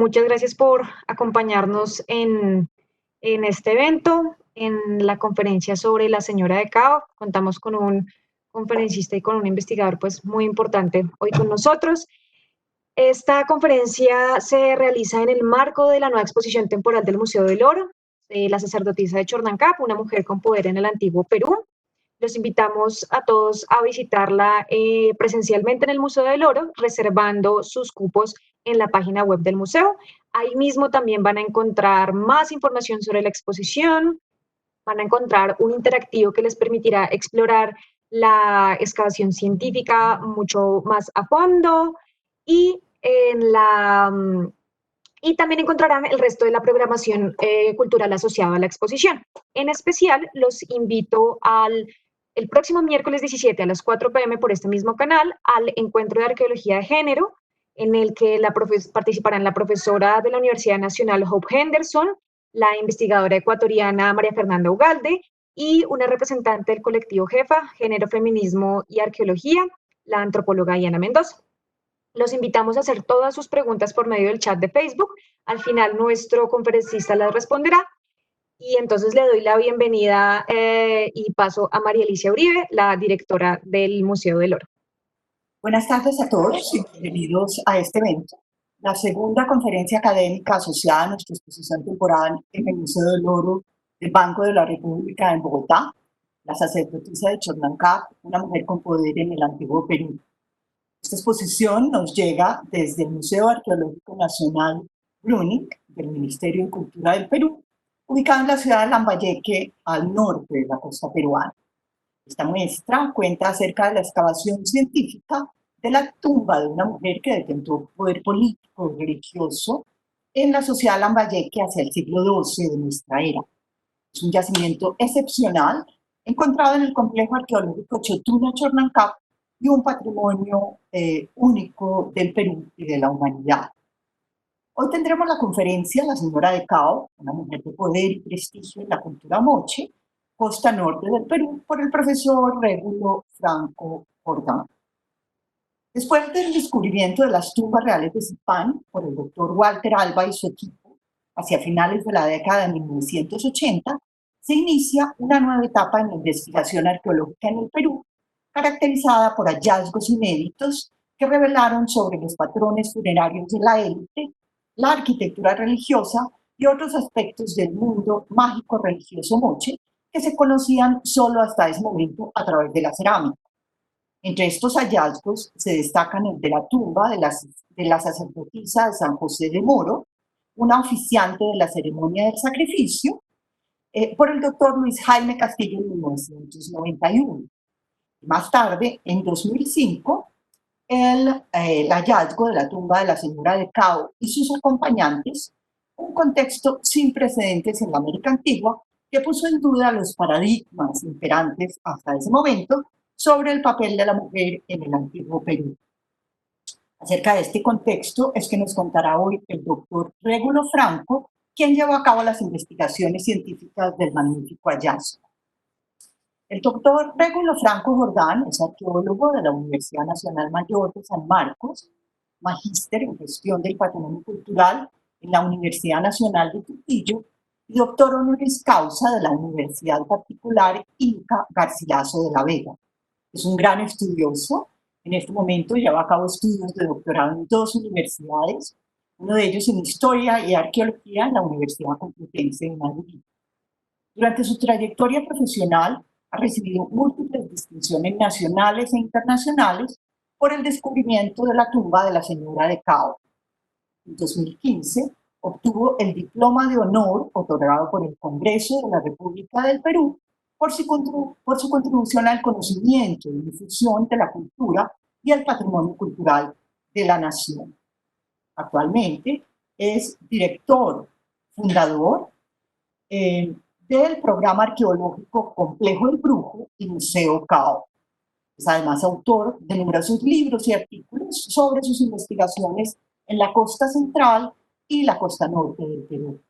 muchas gracias por acompañarnos en este evento, en la conferencia sobre la señora de Cao. Contamos con un conferencista y con un investigador pues muy importante hoy con nosotros. Esta conferencia se realiza en el marco de la nueva exposición temporal del Museo del Oro, la sacerdotisa de Chornancap, una mujer con poder en el antiguo Perú. Los invitamos a todos a visitarla presencialmente en el Museo del Oro, reservando sus cupos en la página web del museo. Ahí mismo también van a encontrar más información sobre la exposición, van a encontrar un interactivo que les permitirá explorar la excavación científica mucho más a fondo y y también encontrarán el resto de la programación cultural asociada a la exposición. En especial, los invito el próximo miércoles 17 a las 4 p.m. por este mismo canal al Encuentro de Arqueología de Género, en el que participarán la profesora de la Universidad Nacional Hope Henderson, la investigadora ecuatoriana María Fernanda Ugalde y una representante del colectivo Jefa, Género, Feminismo y Arqueología, la antropóloga Diana Mendoza. Los invitamos a hacer todas sus preguntas por medio del chat de Facebook. Al final, nuestro conferencista las responderá. Y entonces le doy la bienvenida y paso a María Alicia Uribe, la directora del Museo del Oro. Buenas tardes a todos y bienvenidos a este evento, la segunda conferencia académica asociada a nuestra exposición temporal en el Museo del Oro del Banco de la República en Bogotá, la sacerdotisa de Chornancap, una mujer con poder en el antiguo Perú. Esta exposición nos llega desde el Museo Arqueológico Nacional Brunic del Ministerio de Cultura del Perú, ubicado en la ciudad de Lambayeque, al norte de la costa peruana. Esta muestra cuenta acerca de la excavación científica de la tumba de una mujer que detentó poder político y religioso en la sociedad lambayeque hacia el siglo XII de nuestra era. Es un yacimiento excepcional encontrado en el complejo arqueológico Chotuna Chornancap y un patrimonio único del Perú y de la humanidad. Hoy tendremos la conferencia La señora de Cao, una mujer de poder y prestigio en la cultura moche, costa norte del Perú, por el profesor Régulo Franco Jordán. Después del descubrimiento de las tumbas reales de Zipán por el doctor Walter Alba y su equipo, hacia finales de la década de 1980, se inicia una nueva etapa en la investigación arqueológica en el Perú, caracterizada por hallazgos inéditos que revelaron sobre los patrones funerarios de la élite, la arquitectura religiosa y otros aspectos del mundo mágico religioso moche que se conocían solo hasta ese momento a través de la cerámica. Entre estos hallazgos se destacan el de la tumba de la sacerdotisa de San José de Moro, una oficiante de la ceremonia del sacrificio, por el doctor Luis Jaime Castillo en 1991. Más tarde, en 2005, el hallazgo de la tumba de la señora de Cao y sus acompañantes, un contexto sin precedentes en la América antigua que puso en duda los paradigmas imperantes hasta ese momento sobre el papel de la mujer en el antiguo Perú. Acerca de este contexto es que nos contará hoy el doctor Régulo Franco, quien llevó a cabo las investigaciones científicas del magnífico hallazgo. El doctor Régulo Franco Jordán es arqueólogo de la Universidad Nacional Mayor de San Marcos, magíster en gestión del patrimonio cultural en la Universidad Nacional de Trujillo y doctor honoris causa de la Universidad Particular Inca Garcilaso de la Vega. Es un gran estudioso. En este momento lleva a cabo estudios de doctorado en 2 universidades, uno de ellos en Historia y Arqueología en la Universidad Complutense de Madrid. Durante su trayectoria profesional ha recibido múltiples distinciones nacionales e internacionales por el descubrimiento de la tumba de la señora de Cao. En 2015 obtuvo el diploma de honor otorgado por el Congreso de la República del Perú por su contribución al conocimiento y difusión de la cultura y el patrimonio cultural de la nación. Actualmente es director, fundador del programa arqueológico Complejo del Brujo y Museo Cao. Es además autor de numerosos libros y artículos sobre sus investigaciones en la costa central y la costa norte del Perú.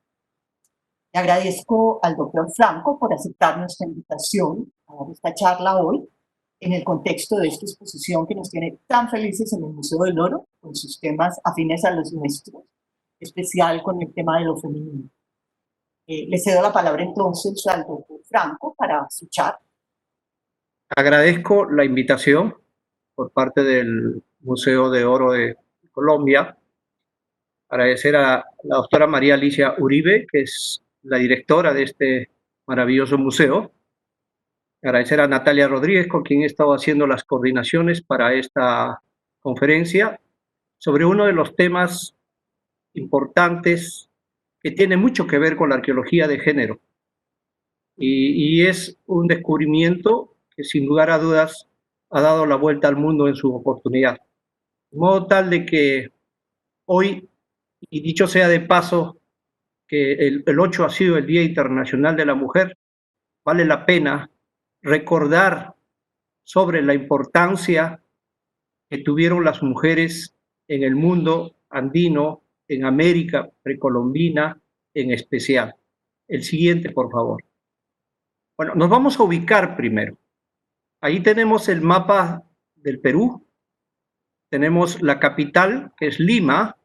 Le agradezco al doctor Franco por aceptar nuestra invitación a dar esta charla hoy en el contexto de esta exposición que nos tiene tan felices en el Museo del Oro, con sus temas afines a los nuestros. especial con el tema de lo femenino. Le cedo la palabra entonces al doctor Franco para su chat. Agradezco la invitación por parte del Museo de Oro de Colombia. Agradecer a la doctora María Alicia Uribe, que es la directora de este maravilloso museo. Agradecer a Natalia Rodríguez, con quien he estado haciendo las coordinaciones para esta conferencia sobre uno de los temas importantes que tiene mucho que ver con la arqueología de género. Y es un descubrimiento que sin lugar a dudas ha dado la vuelta al mundo en su oportunidad. De modo tal de que hoy, y dicho sea de paso, que el 8 ha sido el Día Internacional de la Mujer, vale la pena recordar sobre la importancia que tuvieron las mujeres en el mundo andino, en América precolombina en especial. El siguiente, por favor. Bueno, nos vamos a ubicar primero. Ahí tenemos el mapa del Perú, tenemos la capital, que es Lima,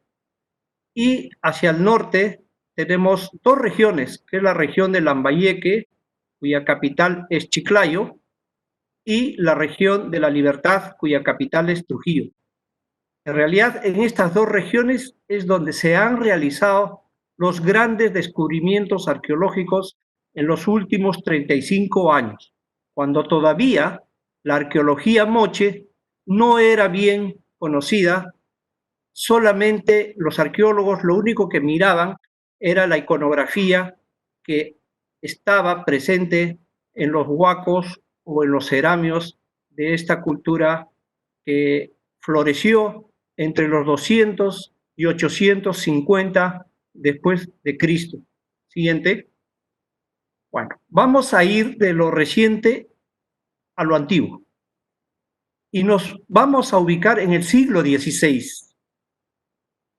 y hacia el norte tenemos dos regiones, que es la región de Lambayeque, cuya capital es Chiclayo, y la región de La Libertad, cuya capital es Trujillo. En realidad, en estas dos regiones es donde se han realizado los grandes descubrimientos arqueológicos en los últimos 35 años, cuando todavía la arqueología moche no era bien conocida. Solamente los arqueólogos lo único que miraban era la iconografía que estaba presente en los huacos o en los ceramios de esta cultura que floreció entre los 200 y 850 después de Cristo. Siguiente. Bueno, vamos a ir de lo reciente a lo antiguo y nos vamos a ubicar en el siglo XVI.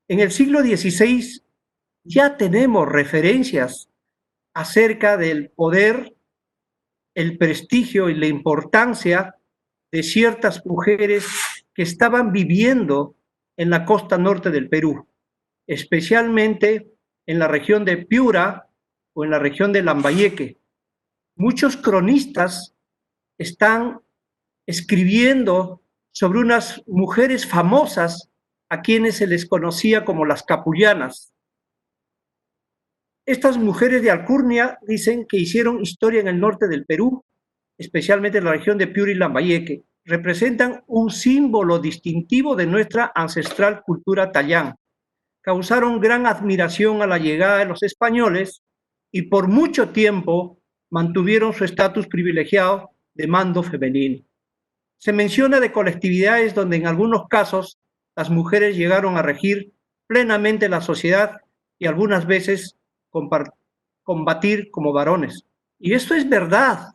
En el siglo XVI ya tenemos referencias acerca del poder, el prestigio y la importancia de ciertas mujeres que estaban viviendo en la costa norte del Perú, especialmente en la región de Piura o en la región de Lambayeque. Muchos cronistas están escribiendo sobre unas mujeres famosas a quienes se les conocía como las capullanas. Estas mujeres de alcurnia dicen que hicieron historia en el norte del Perú, especialmente en la región de Piura y Lambayeque. Representan un símbolo distintivo de nuestra ancestral cultura tayán. Causaron gran admiración a la llegada de los españoles y por mucho tiempo mantuvieron su estatus privilegiado de mando femenino. Se menciona de colectividades donde en algunos casos las mujeres llegaron a regir plenamente la sociedad y algunas veces combatir como varones. Y esto es verdad,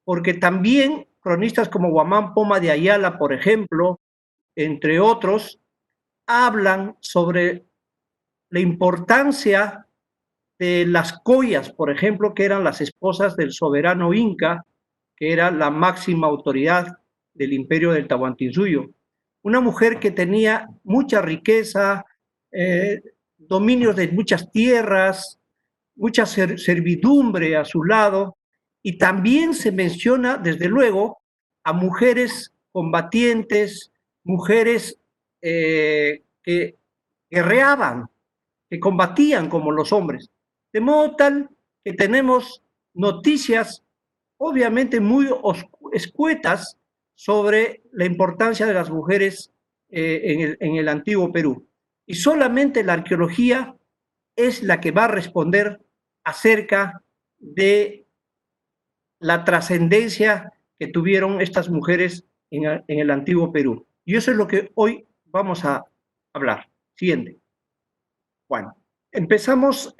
porque también cronistas como Guamán Poma de Ayala, por ejemplo, entre otros, hablan sobre la importancia de las collas, por ejemplo, que eran las esposas del soberano inca, que era la máxima autoridad del imperio del Tahuantinsuyo. Una mujer que tenía mucha riqueza, dominios de muchas tierras, mucha servidumbre a su lado, y también se menciona, desde luego, a mujeres combatientes, mujeres que guerreaban, que combatían como los hombres. De modo tal que tenemos noticias obviamente muy escuetas sobre la importancia de las mujeres en el antiguo Perú. Y solamente la arqueología es la que va a responder acerca de la trascendencia que tuvieron estas mujeres en el antiguo Perú. Y eso es lo que hoy vamos a hablar. Siguiente. Bueno, empezamos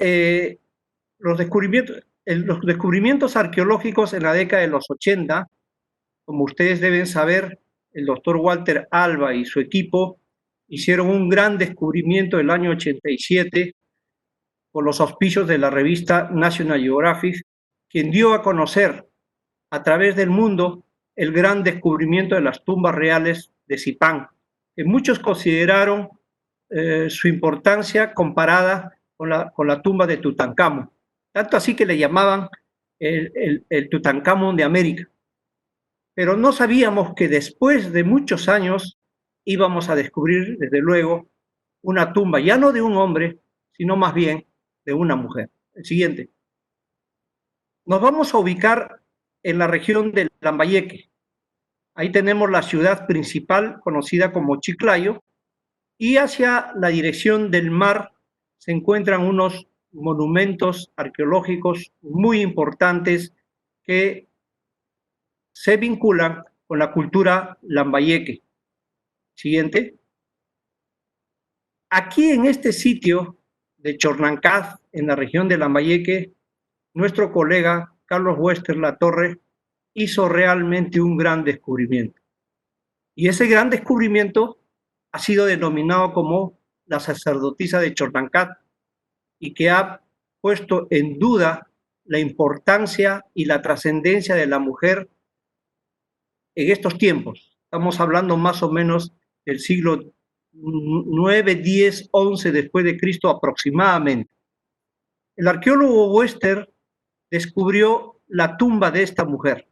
los descubrimientos arqueológicos en la década de los 80. Como ustedes deben saber, el doctor Walter Alba y su equipo hicieron un gran descubrimiento el año 87 con los auspicios de la revista National Geographic, quien dio a conocer a través del mundo el gran descubrimiento de las tumbas reales de Zipán, que muchos consideraron su importancia comparada con la tumba de Tutankamón. Tanto así que le llamaban el Tutankamón de América. Pero no sabíamos que después de muchos años íbamos a descubrir, desde luego, una tumba, ya no de un hombre, sino más bien de una mujer. El siguiente. Nos vamos a ubicar en la región de Lambayeque. Ahí tenemos la ciudad principal, conocida como Chiclayo, y hacia la dirección del mar se encuentran unos monumentos arqueológicos muy importantes que se vinculan con la cultura lambayeque. Siguiente. Aquí en este sitio de Chornancaz, en la región de Lambayeque, nuestro colega Carlos Wester Latorre hizo realmente un gran descubrimiento. Y ese gran descubrimiento ha sido denominado como la sacerdotisa de Chornancaz y que ha puesto en duda la importancia y la trascendencia de la mujer en estos tiempos. Estamos hablando más o menos del siglo 9, 10, 11 después de Cristo aproximadamente. El arqueólogo Wester descubrió la tumba de esta mujer.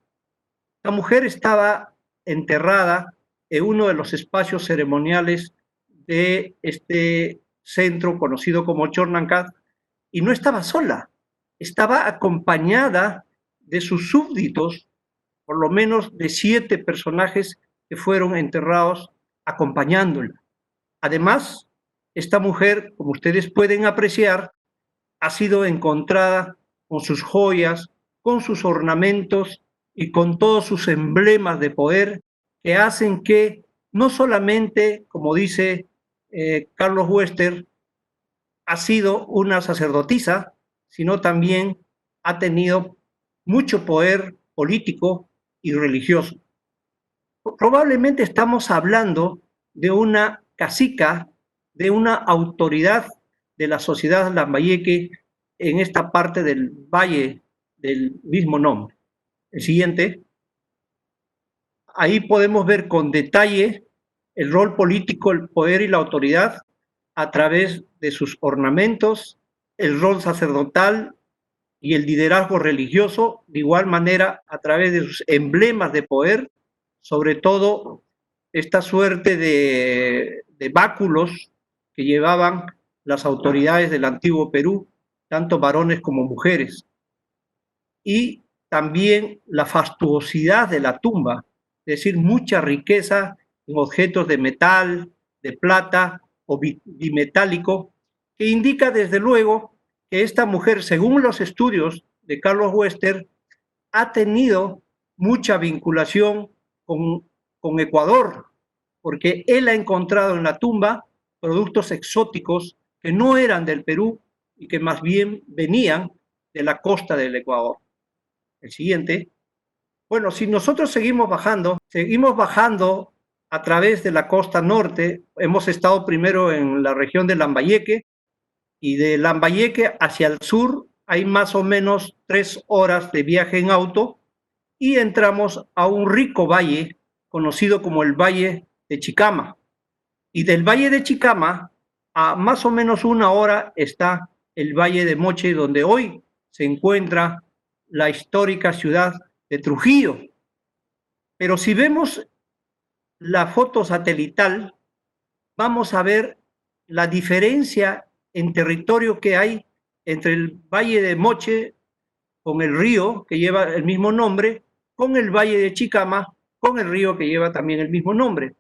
La mujer estaba enterrada en uno de los espacios ceremoniales de este centro conocido como Chornancaz, y no estaba sola, estaba acompañada de sus súbditos, por lo menos de 7 personajes que fueron enterrados acompañándola. Además, esta mujer, como ustedes pueden apreciar, ha sido encontrada con sus joyas, con sus ornamentos y con todos sus emblemas de poder que hacen que no solamente, como dice Carlos Wester, ha sido una sacerdotisa, sino también ha tenido mucho poder político y religioso. Probablemente estamos hablando de una cacica, de una autoridad de la sociedad lambayeque en esta parte del valle del mismo nombre. El siguiente. Ahí podemos ver con detalle el rol político, el poder y la autoridad a través de sus ornamentos, el rol sacerdotal y el liderazgo religioso, de igual manera a través de sus emblemas de poder, sobre todo esta suerte de báculos que llevaban las autoridades del antiguo Perú, tanto varones como mujeres. Y también la fastuosidad de la tumba, es decir, mucha riqueza en objetos de metal, de plata o bimetálico, que indica desde luego que esta mujer, según los estudios de Carlos Wester, ha tenido mucha vinculación con Ecuador, porque él ha encontrado en la tumba productos exóticos que no eran del Perú y que más bien venían de la costa del Ecuador. El siguiente. Bueno, si nosotros seguimos bajando a través de la costa norte. Hemos estado primero en la región de Lambayeque, y de Lambayeque hacia el sur hay más o menos 3 horas de viaje en auto, y entramos a un rico valle conocido como el Valle de Chicama. Y del Valle de Chicama a más o menos 1 hora está el Valle de Moche, donde hoy se encuentra la histórica ciudad de Trujillo. Pero si vemos la foto satelital, vamos a ver la diferencia en territorio que hay entre el Valle de Moche, con el río que lleva el mismo nombre, con el Valle de Chicama, con el río que lleva también el mismo nombre.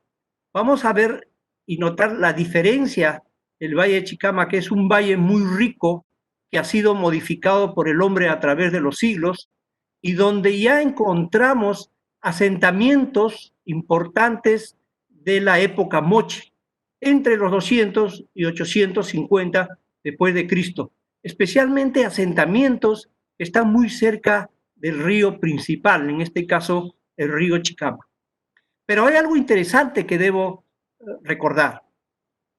Vamos a ver y notar la diferencia del Valle de Chicama, que es un valle muy rico, que ha sido modificado por el hombre a través de los siglos, y donde ya encontramos asentamientos importantes de la época Moche, entre los 200 y 850 después de Cristo, especialmente asentamientos que están muy cerca del río principal, en este caso el río Chicama. Pero hay algo interesante que debo recordar,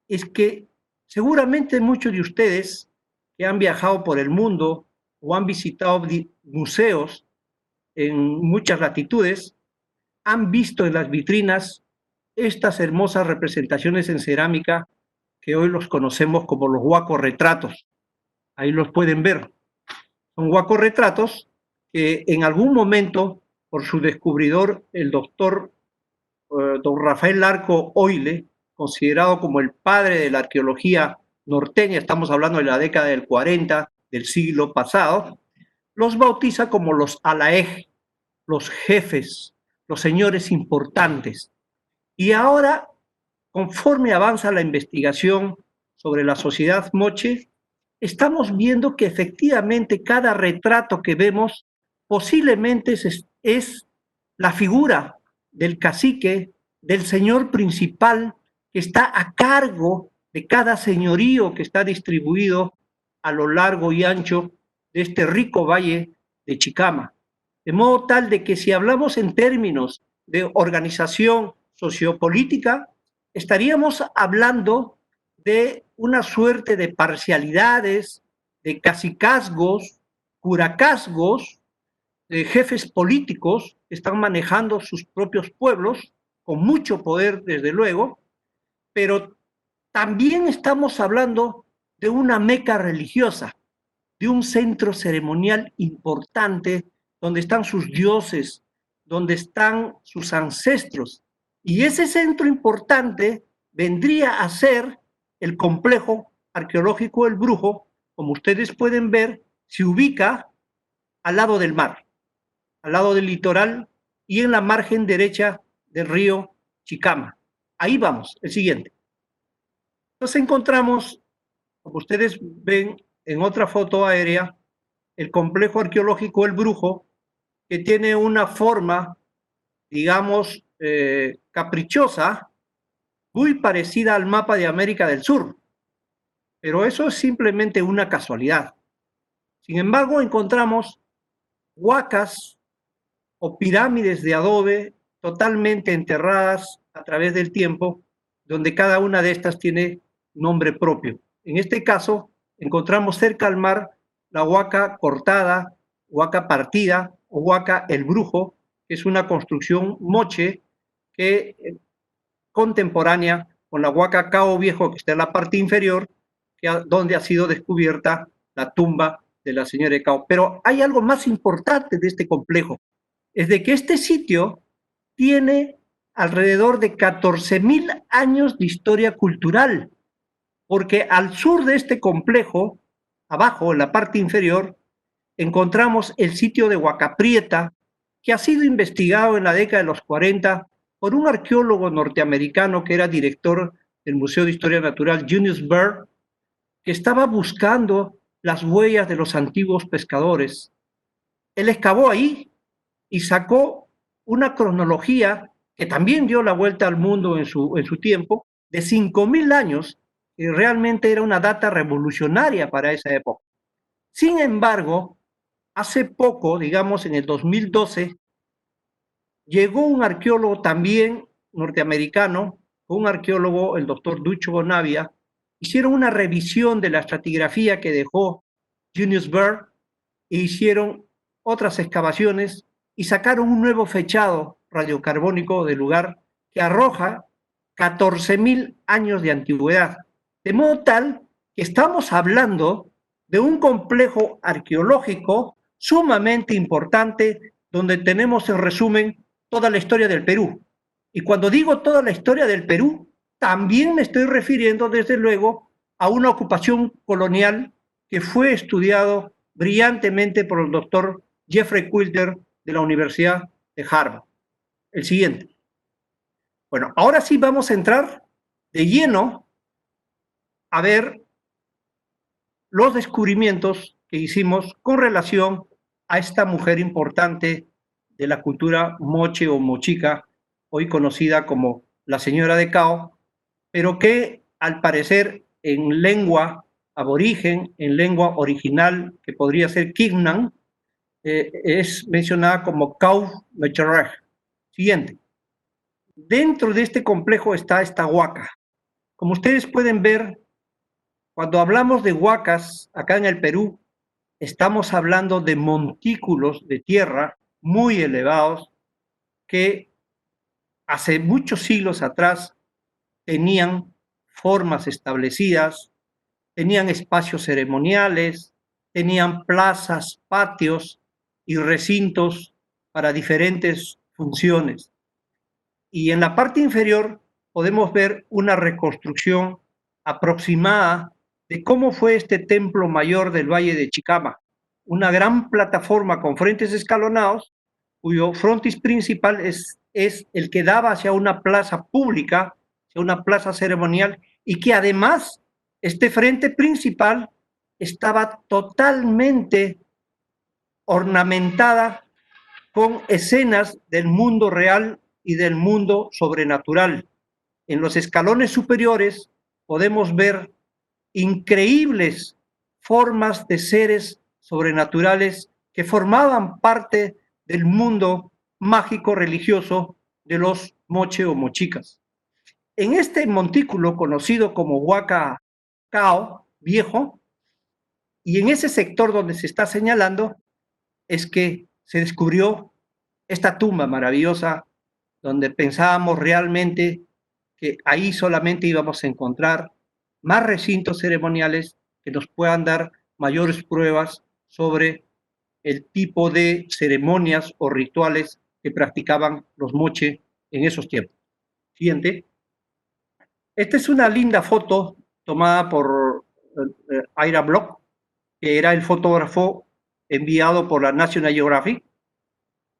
es que seguramente muchos de ustedes que han viajado por el mundo o han visitado museos en muchas latitudes, han visto en las vitrinas estas hermosas representaciones en cerámica que hoy los conocemos como los huacos retratos. Ahí los pueden ver. Son huacos retratos que en algún momento, por su descubridor, el doctor don Rafael Larco Oile, considerado como el padre de la arqueología norteña, estamos hablando de la década del 40 del siglo pasado, los bautiza como los alaej, los jefes, los señores importantes. Y ahora, conforme avanza la investigación sobre la sociedad moche, estamos viendo que efectivamente cada retrato que vemos posiblemente es la figura del cacique, del señor principal que está a cargo de cada señorío que está distribuido a lo largo y ancho de este rico valle de Chicama. De modo tal de que si hablamos en términos de organización sociopolítica, estaríamos hablando de una suerte de parcialidades, de cacicazgos, curacazgos, de jefes políticos que están manejando sus propios pueblos, con mucho poder desde luego, pero también estamos hablando de una meca religiosa, de un centro ceremonial importante donde están sus dioses, donde están sus ancestros. Y ese centro importante vendría a ser el complejo arqueológico El Brujo, como ustedes pueden ver, se ubica al lado del mar, al lado del litoral y en la margen derecha del río Chicama. Ahí vamos, el siguiente. Nos encontramos, como ustedes ven en otra foto aérea, el complejo arqueológico El Brujo, que tiene una forma, digamos, caprichosa, muy parecida al mapa de América del Sur. Pero eso es simplemente una casualidad. Sin embargo, encontramos huacas o pirámides de adobe totalmente enterradas a través del tiempo, donde cada una de estas tiene nombre propio. En este caso, encontramos cerca al mar la huaca cortada, huaca partida o huaca El Brujo, que es una construcción moche que contemporánea con la huaca Cao Viejo, que está en la parte inferior, donde ha sido descubierta la tumba de la señora Cao. Pero hay algo más importante de este complejo, es de que este sitio tiene alrededor de 14,000 años de historia cultural, porque al sur de este complejo, abajo, en la parte inferior, encontramos el sitio de Huacaprieta, que ha sido investigado en la década de los 40 por un arqueólogo norteamericano que era director del Museo de Historia Natural, Junius Bird, que estaba buscando las huellas de los antiguos pescadores. Él excavó ahí y sacó una cronología que también dio la vuelta al mundo en su tiempo, de 5,000 años, que realmente era una data revolucionaria para esa época. Sin embargo, hace poco, digamos en el 2012, llegó un arqueólogo también norteamericano, un arqueólogo, el doctor Ducho Bonavia, hicieron una revisión de la estratigrafía que dejó Junius Bird e hicieron otras excavaciones y sacaron un nuevo fechado radiocarbónico del lugar que arroja 14,000 años de antigüedad. De modo tal que estamos hablando de un complejo arqueológico sumamente importante donde tenemos en resumen toda la historia del Perú. Y cuando digo toda la historia del Perú, también me estoy refiriendo desde luego a una ocupación colonial que fue estudiado brillantemente por el doctor Jeffrey Quilter de la Universidad de Harvard. El siguiente. Bueno, ahora sí vamos a entrar de lleno a ver los descubrimientos que hicimos con relación a esta mujer importante de la cultura moche o mochica, hoy conocida como la señora de Cao, pero que al parecer en lengua aborigen, en lengua original, que podría ser Kignan, es mencionada como Cao Mecherreg. Siguiente. Dentro de este complejo está esta huaca. Como ustedes pueden ver, cuando hablamos de huacas acá en el Perú, estamos hablando de montículos de tierra muy elevados que hace muchos siglos atrás tenían formas establecidas, tenían espacios ceremoniales, tenían plazas, patios y recintos para diferentes funciones. Y en la parte inferior podemos ver una reconstrucción aproximada de cómo fue este templo mayor del Valle de Chicama, una gran plataforma con frentes escalonados, cuyo frontis principal es el que daba hacia una plaza pública, hacia una plaza ceremonial, y que además este frente principal estaba totalmente ornamentada con escenas del mundo real y del mundo sobrenatural. En los escalones superiores podemos ver increíbles formas de seres sobrenaturales que formaban parte del mundo mágico religioso de los moche o mochicas. En este montículo conocido como Huaca Cao Viejo, y en ese sector donde se está señalando, es que se descubrió esta tumba maravillosa donde pensábamos realmente que ahí solamente íbamos a encontrar más recintos ceremoniales que nos puedan dar mayores pruebas sobre el tipo de ceremonias o rituales que practicaban los moche en esos tiempos. Siguiente. Esta es una linda foto tomada por Ira Bloch, que era el fotógrafo enviado por la National Geographic,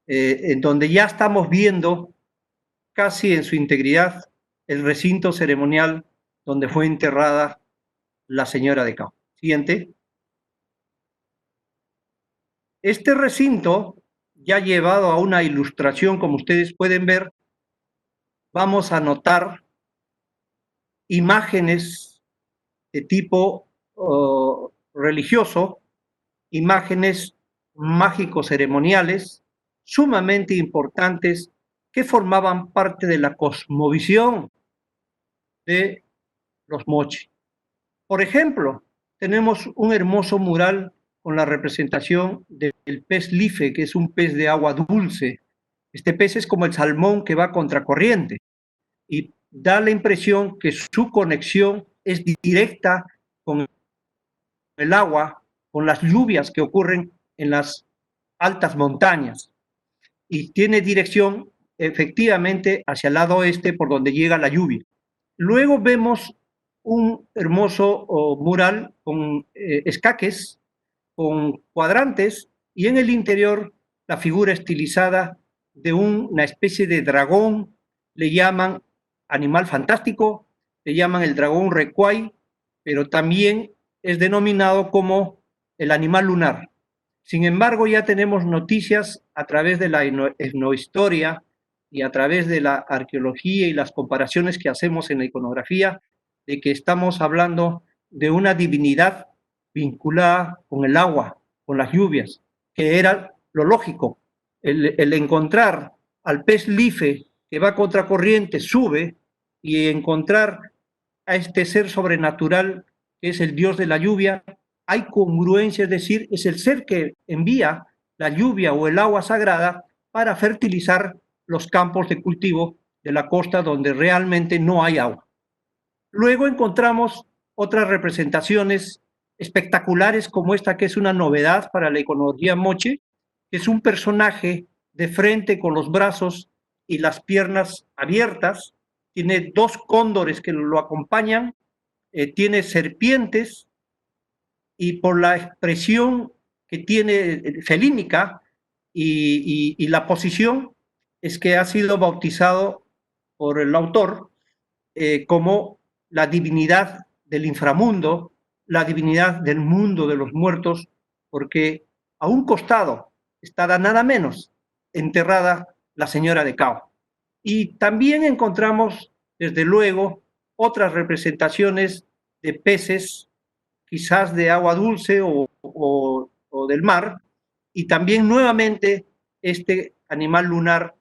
en donde ya estamos viendo casi en su integridad el recinto ceremonial donde fue enterrada la señora de Cao. Siguiente. Este recinto, ya llevado a una ilustración, como ustedes pueden ver, vamos a notar imágenes de tipo religioso, imágenes mágicos ceremoniales, sumamente importantes, que formaban parte de la cosmovisión de los moche. Por ejemplo, tenemos un hermoso mural con la representación del pez life, que es un pez de agua dulce. Este pez es como el salmón que va contracorriente y da la impresión que su conexión es directa con el agua, con las lluvias que ocurren en las altas montañas, y tiene dirección efectivamente hacia el lado oeste por donde llega la lluvia. Luego vemos un hermoso mural con escaques, con cuadrantes, y en el interior la figura estilizada de una especie de dragón, le llaman animal fantástico, le llaman el dragón recuay, pero también es denominado como el animal lunar. Sin embargo, ya tenemos noticias a través de la etnohistoria y a través de la arqueología y las comparaciones que hacemos en la iconografía, de que estamos hablando de una divinidad vinculada con el agua, con las lluvias, que era lo lógico. El encontrar al pez life que va contracorriente, sube, y encontrar a este ser sobrenatural que es el dios de la lluvia, hay congruencia, es decir, es el ser que envía la lluvia o el agua sagrada para fertilizar los campos de cultivo de la costa donde realmente no hay agua. Luego encontramos otras representaciones espectaculares como esta, que es una novedad para la iconología moche, que es un personaje de frente con los brazos y las piernas abiertas, tiene dos cóndores que lo acompañan, tiene serpientes, y por la expresión que tiene felínica y la posición, es que ha sido bautizado por el autor como la divinidad del inframundo, la divinidad del mundo de los muertos, porque a un costado está nada menos enterrada la señora de Cao. Y también encontramos, desde luego, otras representaciones de peces, quizás de agua dulce o del mar, y también nuevamente este animal lunar,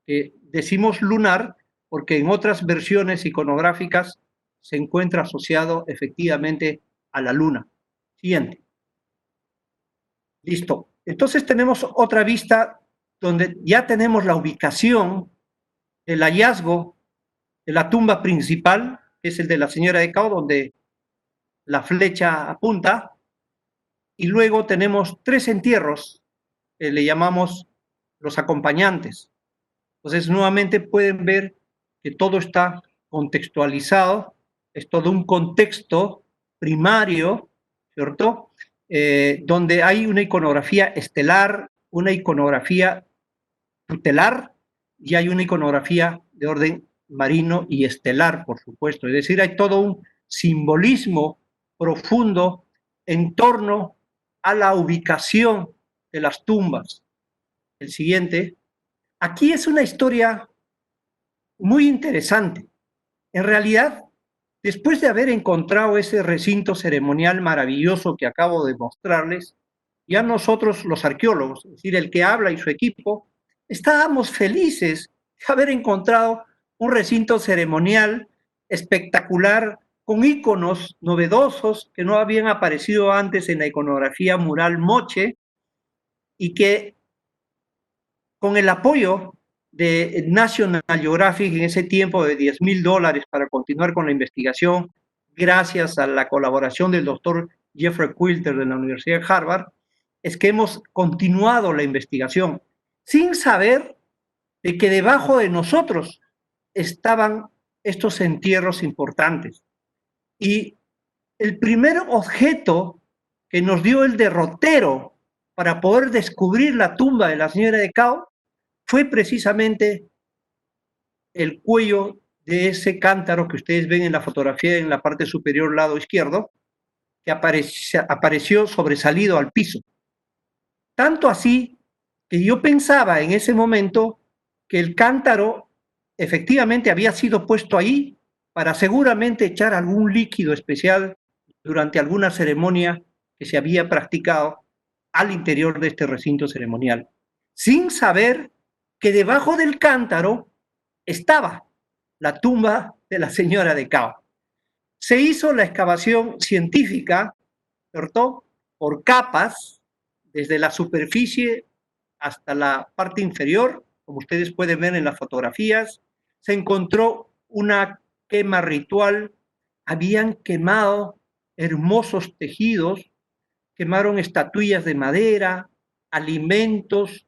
que decimos lunar porque en otras versiones iconográficas se encuentra asociado efectivamente a la luna. Siguiente. Listo. Entonces tenemos otra vista donde ya tenemos la ubicación del hallazgo de la tumba principal, que es el de la señora de Cao, donde la flecha apunta, y luego tenemos 3 entierros que le llamamos los acompañantes. Entonces, nuevamente pueden ver que todo está contextualizado, es todo un contexto primario, ¿cierto? Donde hay una iconografía estelar, una iconografía tutelar y hay una iconografía de orden marino y estelar, por supuesto. Es decir, hay todo un simbolismo profundo en torno a la ubicación de las tumbas. El siguiente. Aquí es una historia muy interesante. En realidad, después de haber encontrado ese recinto ceremonial maravilloso que acabo de mostrarles, ya nosotros los arqueólogos, es decir, el que habla y su equipo, estábamos felices de haber encontrado un recinto ceremonial espectacular con íconos novedosos que no habían aparecido antes en la iconografía mural moche y que con el apoyo de National Geographic en ese tiempo de $10,000 para continuar con la investigación, gracias a la colaboración del doctor Jeffrey Quilter de la Universidad de Harvard, es que hemos continuado la investigación sin saber de que debajo de nosotros estaban estos entierros importantes. Y el primer objeto que nos dio el derrotero para poder descubrir la tumba de la señora de Cao fue precisamente el cuello de ese cántaro que ustedes ven en la fotografía en la parte superior lado izquierdo, que apareció sobresalido al piso. Tanto así que yo pensaba en ese momento que el cántaro efectivamente había sido puesto ahí para seguramente echar algún líquido especial durante alguna ceremonia que se había practicado al interior de este recinto ceremonial, sin saber que debajo del cántaro estaba la tumba de la señora de Cao. Se hizo la excavación científica, ¿cierto?, por capas, desde la superficie hasta la parte inferior, como ustedes pueden ver en las fotografías. Se encontró una quema ritual, habían quemado hermosos tejidos, quemaron estatuillas de madera, alimentos,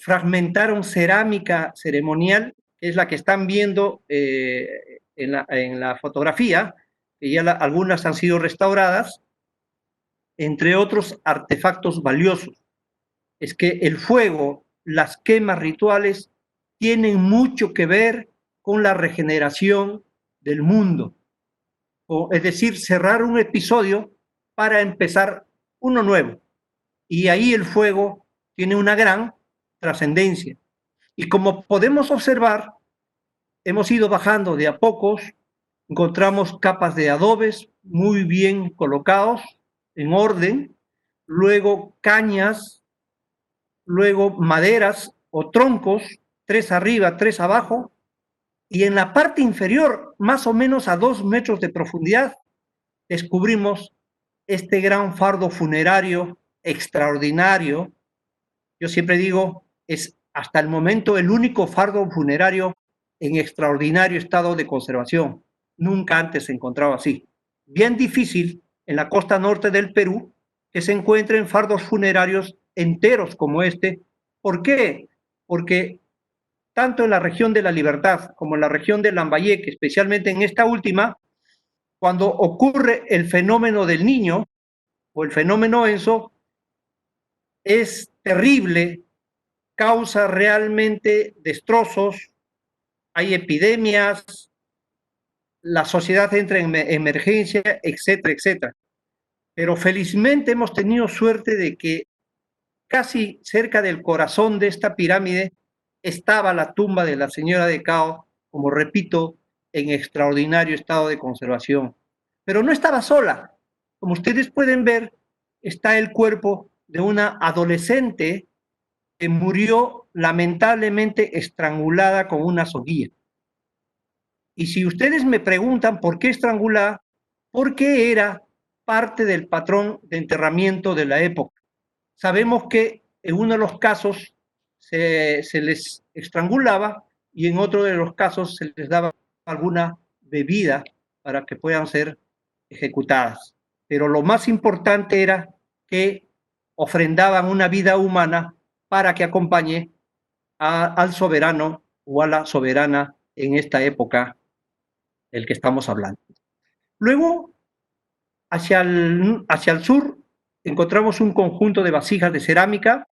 fragmentaron cerámica ceremonial, que es la que están viendo en la fotografía, que ya algunas han sido restauradas, entre otros artefactos valiosos. Es que el fuego, las quemas rituales, tienen mucho que ver con la regeneración del mundo. Es decir, cerrar un episodio para empezar uno nuevo. Y ahí el fuego tiene una gran trascendencia. Y como podemos observar, hemos ido bajando de a pocos, encontramos capas de adobes muy bien colocados, en orden, luego cañas, luego maderas o troncos, 3 arriba, 3 abajo, y en la parte inferior, más o menos a 2 metros de profundidad, descubrimos este gran fardo funerario extraordinario. Yo siempre digo, es hasta el momento el único fardo funerario en extraordinario estado de conservación. Nunca antes se encontraba así. Bien difícil en la costa norte del Perú que se encuentren fardos funerarios enteros como este. ¿Por qué? Porque tanto en la región de La Libertad como en la región de Lambayeque, especialmente en esta última, cuando ocurre el fenómeno del Niño o el fenómeno Enso, es terrible, causa realmente destrozos, hay epidemias, la sociedad entra en emergencia, etcétera, etcétera. Pero felizmente hemos tenido suerte de que casi cerca del corazón de esta pirámide estaba la tumba de la señora de Cao, como repito, en extraordinario estado de conservación. Pero no estaba sola. Como ustedes pueden ver, está el cuerpo de una adolescente que murió lamentablemente estrangulada con una soguilla. Y si ustedes me preguntan por qué estrangulada, porque era parte del patrón de enterramiento de la época. Sabemos que en uno de los casos se les estrangulaba y en otro de los casos se les daba alguna bebida para que puedan ser ejecutadas. Pero lo más importante era que ofrendaban una vida humana para que acompañe al soberano o a la soberana en esta época del que estamos hablando. Luego, hacia el sur, encontramos un conjunto de vasijas de cerámica.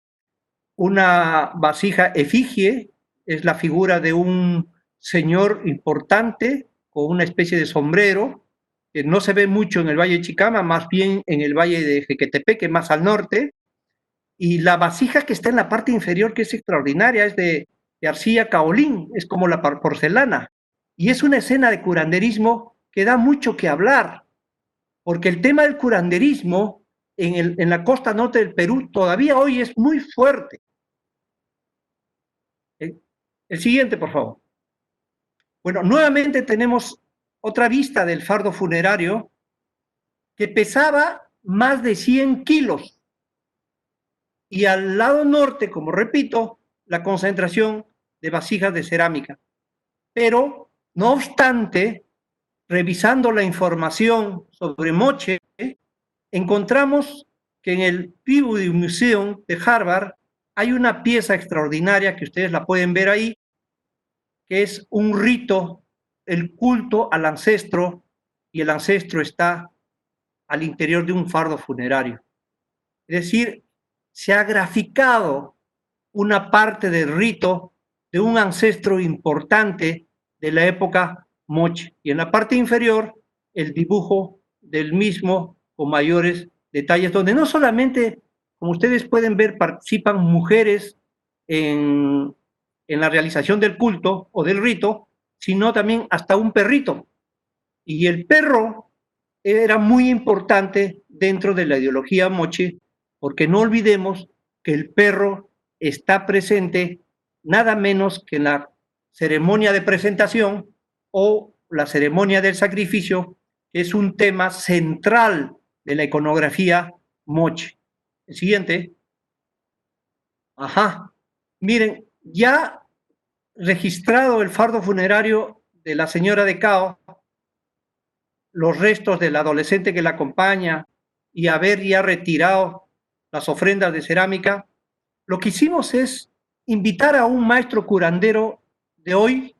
Una vasija efigie es la figura de un señor importante con una especie de sombrero, que no se ve mucho en el Valle de Chicama, más bien en el Valle de Jequetepeque, más al norte. Y la vasija que está en la parte inferior, que es extraordinaria, es de arcilla caolín, es como la porcelana. Y es una escena de curanderismo que da mucho que hablar, porque el tema del curanderismo en la costa norte del Perú todavía hoy es muy fuerte. El siguiente, por favor. Bueno, nuevamente tenemos otra vista del fardo funerario que pesaba más de 100 kilos. Y al lado norte, como repito, la concentración de vasijas de cerámica. Pero, no obstante, revisando la información sobre Moche, encontramos que en el Peabody Museum de Harvard hay una pieza extraordinaria que ustedes la pueden ver ahí, que es un rito, el culto al ancestro, y el ancestro está al interior de un fardo funerario. Es decir, se ha graficado una parte del rito de un ancestro importante de la época Moche. Y en la parte inferior, el dibujo del mismo con mayores detalles, donde no solamente, como ustedes pueden ver, participan mujeres en la realización del culto o del rito, sino también hasta un perrito. Y el perro era muy importante dentro de la ideología Moche, porque no olvidemos que el perro está presente nada menos que en la ceremonia de presentación o la ceremonia del sacrificio, que es un tema central de la iconografía Moche. El siguiente. Ajá. Miren, ya registrado el fardo funerario de la señora de Cao, los restos del adolescente que la acompaña y haber ya retirado las ofrendas de cerámica, lo que hicimos es invitar a un maestro curandero de hoy,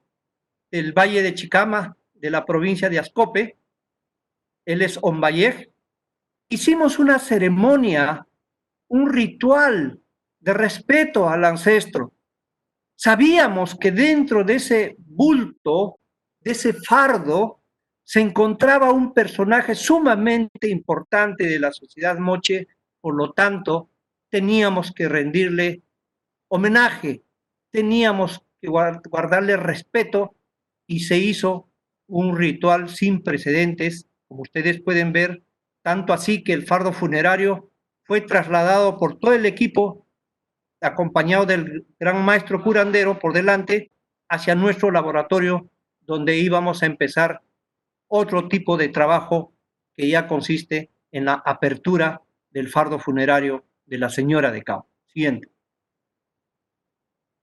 del Valle de Chicama, de la provincia de Ascope. Él es Ombayej. Hicimos una ceremonia, un ritual de respeto al ancestro. Sabíamos que dentro de ese bulto, de ese fardo, se encontraba un personaje sumamente importante de la sociedad Moche, por lo tanto, teníamos que rendirle homenaje, teníamos que guardarle respeto y se hizo un ritual sin precedentes, como ustedes pueden ver, tanto así que el fardo funerario fue trasladado por todo el equipo, acompañado del gran maestro curandero por delante, hacia nuestro laboratorio, donde íbamos a empezar otro tipo de trabajo que ya consiste en la apertura del fardo funerario de la señora de Cao. Siguiente.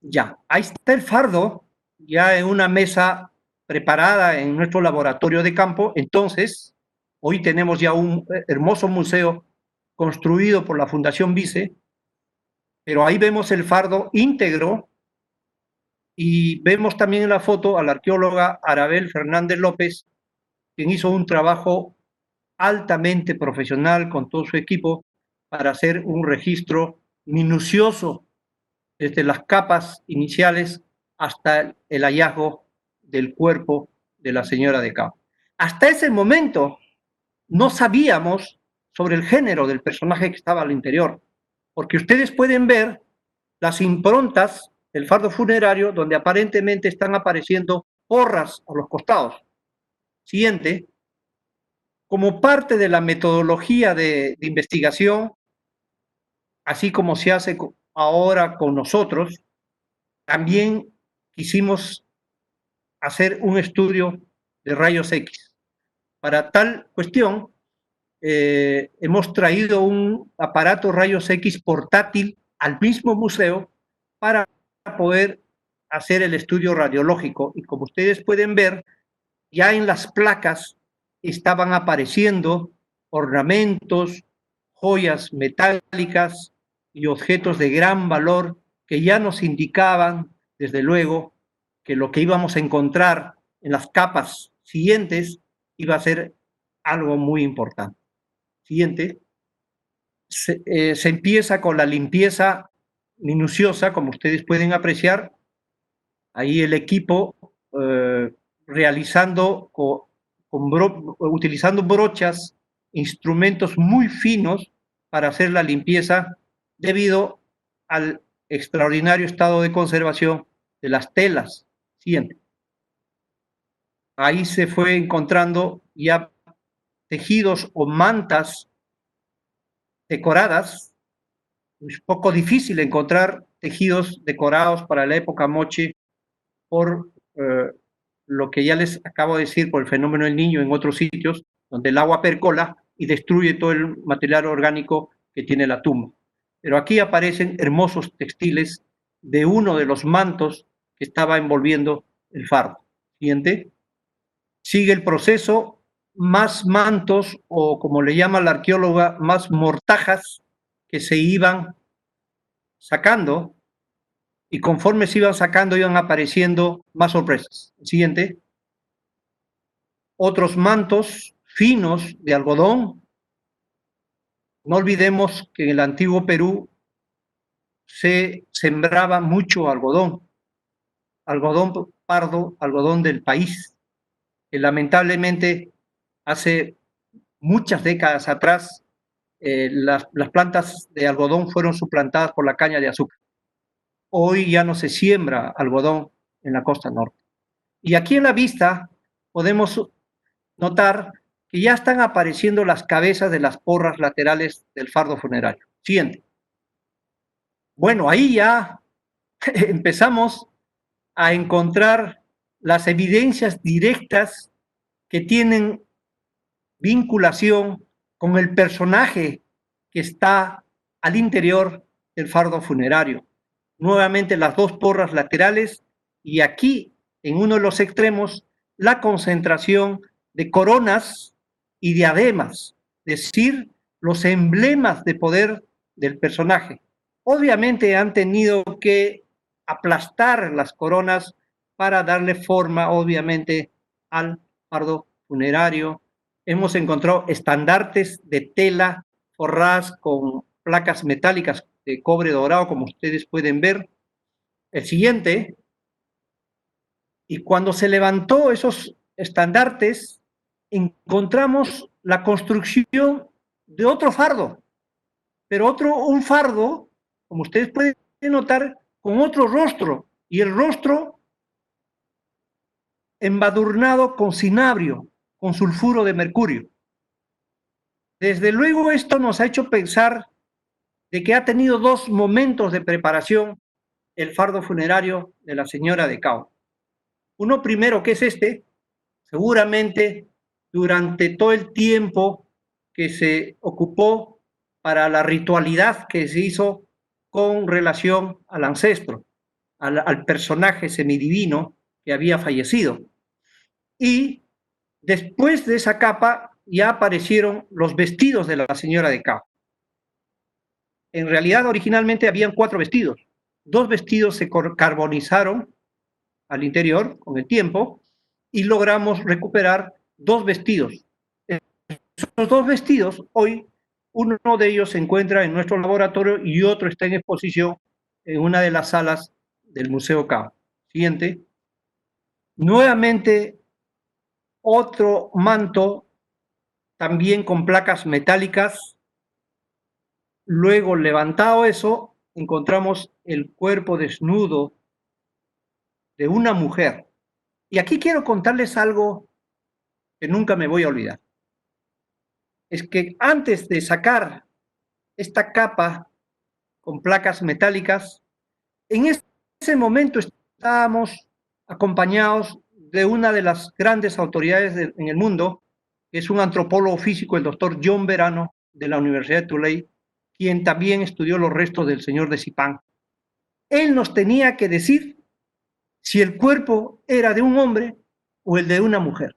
Ya, ahí está el fardo, ya en una mesa preparada en nuestro laboratorio de campo. Entonces, hoy tenemos ya un hermoso museo construido por la Fundación Vice, pero ahí vemos el fardo íntegro y vemos también en la foto a la arqueóloga Arabel Fernández López, quien hizo un trabajo altamente profesional con todo su equipo para hacer un registro minucioso desde las capas iniciales hasta el hallazgo del cuerpo de la señora de Cao. Hasta ese momento no sabíamos sobre el género del personaje que estaba al interior, porque ustedes pueden ver las improntas del fardo funerario donde aparentemente están apareciendo porras a los costados. Siguiente. Como parte de la metodología de investigación, así como se hace ahora con nosotros, también quisimos hacer un estudio de rayos X. Para tal cuestión, hemos traído un aparato rayos X portátil al mismo museo para poder hacer el estudio radiológico. Y como ustedes pueden ver, ya en las placas estaban apareciendo ornamentos, joyas metálicas y objetos de gran valor que ya nos indicaban, desde luego, que lo que íbamos a encontrar en las capas siguientes iba a ser algo muy importante. Siguiente. Se empieza con la limpieza minuciosa, como ustedes pueden apreciar. Ahí el equipo realizando utilizando brochas, instrumentos muy finos para hacer la limpieza debido al extraordinario estado de conservación de las telas. Siguiente. Ahí se fue encontrando ya tejidos o mantas decoradas. Es poco difícil encontrar tejidos decorados para la época Moche por lo que ya les acabo de decir, por el fenómeno del Niño en otros sitios, donde el agua percola y destruye todo el material orgánico que tiene la tumba. Pero aquí aparecen hermosos textiles de uno de los mantos que estaba envolviendo el fardo. Siguiente. Sigue el proceso, más mantos, o como le llama la arqueóloga, más mortajas que se iban sacando, y conforme se iban sacando iban apareciendo más sorpresas. El siguiente. Otros mantos finos de algodón. No olvidemos que en el antiguo Perú se sembraba mucho algodón pardo, algodón del país, que lamentablemente hace muchas décadas atrás las plantas de algodón fueron suplantadas por la caña de azúcar. Hoy ya no se siembra algodón en la costa norte. Y aquí en la vista podemos notar que ya están apareciendo las cabezas de las porras laterales del fardo funerario. Siguiente. Bueno, ahí ya empezamos a encontrar las evidencias directas que tienen vinculación con el personaje que está al interior del fardo funerario. Nuevamente las dos porras laterales y aquí, en uno de los extremos, la concentración de coronas y diademas, es decir, los emblemas de poder del personaje. Obviamente han tenido que aplastar las coronas para darle forma, obviamente, al fardo funerario. Hemos encontrado estandartes de tela forradas con placas metálicas de cobre dorado, como ustedes pueden ver. El siguiente. Y cuando se levantó esos estandartes, encontramos la construcción de otro fardo, pero un fardo, como ustedes pueden notar, con otro rostro, y el rostro embadurnado con cinabrio, con sulfuro de mercurio. Desde luego esto nos ha hecho pensar de que ha tenido dos momentos de preparación el fardo funerario de la señora de Cao. Uno primero, que es este, seguramente durante todo el tiempo que se ocupó para la ritualidad que se hizo con relación al ancestro, al personaje semidivino que había fallecido. Y después de esa capa ya aparecieron los vestidos de la señora de Cao. En realidad originalmente habían 4 vestidos. 2 vestidos se carbonizaron al interior con el tiempo y logramos recuperar 2 vestidos. Esos 2 vestidos, hoy uno de ellos se encuentra en nuestro laboratorio y otro está en exposición en una de las salas del Museo Cao. Siguiente. Nuevamente otro manto también con placas metálicas. Luego, levantado eso, encontramos el cuerpo desnudo de una mujer. Y aquí quiero contarles algo que nunca me voy a olvidar. Es que antes de sacar esta capa con placas metálicas, en ese momento estábamos acompañados de una de las grandes autoridades en el mundo, que es un antropólogo físico, el doctor John Verano, de la Universidad de Tulane, quien también estudió los restos del señor de Zipán. Él nos tenía que decir si el cuerpo era de un hombre o el de una mujer.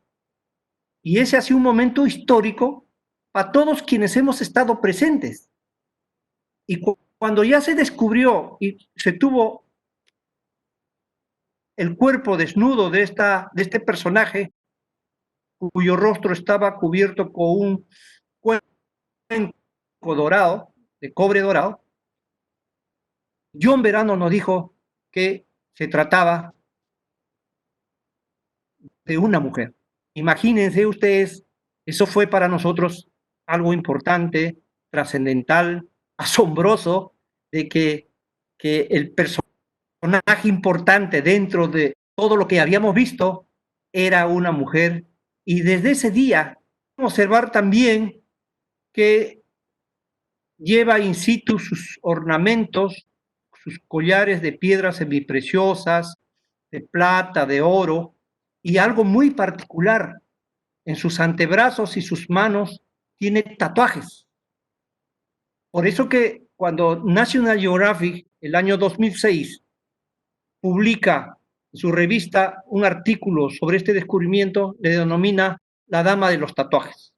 Y ese ha sido un momento histórico para todos quienes hemos estado presentes. Y cuando ya se descubrió y se tuvo el cuerpo desnudo de este personaje, cuyo rostro estaba cubierto con un cuenco dorado, de cobre dorado, John Verano nos dijo que se trataba de una mujer. Imagínense ustedes, eso fue para nosotros algo importante, trascendental, asombroso, de que el personaje importante dentro de todo lo que habíamos visto era una mujer. Y desde ese día, observar también que lleva in situ sus ornamentos, sus collares de piedras semipreciosas, de plata, de oro, y algo muy particular, en sus antebrazos y sus manos tiene tatuajes. Por eso que cuando National Geographic, el año 2006, publica en su revista un artículo sobre este descubrimiento, le denomina la dama de los tatuajes.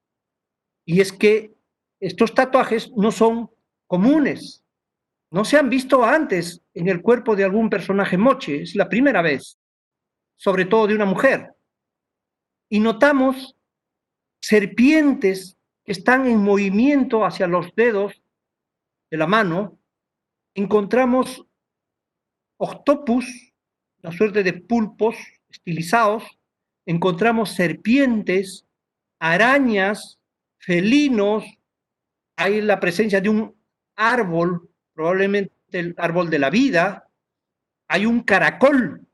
Y es que estos tatuajes no son comunes, no se han visto antes en el cuerpo de algún personaje moche, es la primera vez, sobre todo de una mujer. Y notamos serpientes que están en movimiento hacia los dedos de la mano, encontramos octopus, una suerte de pulpos estilizados, encontramos serpientes, arañas, felinos, hay la presencia de un árbol, probablemente el árbol de la vida, hay un caracol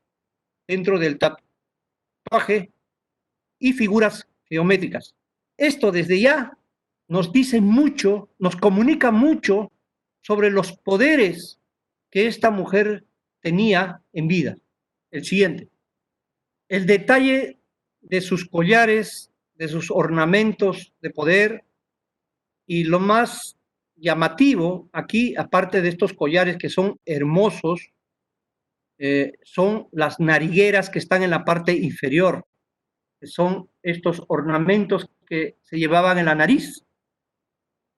dentro del tatuaje y figuras geométricas. Esto desde ya nos dice mucho, nos comunica mucho sobre los poderes que esta mujer tenía en vida. El siguiente. El detalle de sus collares, de sus ornamentos de poder, y lo más llamativo aquí, aparte de estos collares que son hermosos, son las narigueras que están en la parte inferior, que son estos ornamentos que se llevaban en la nariz.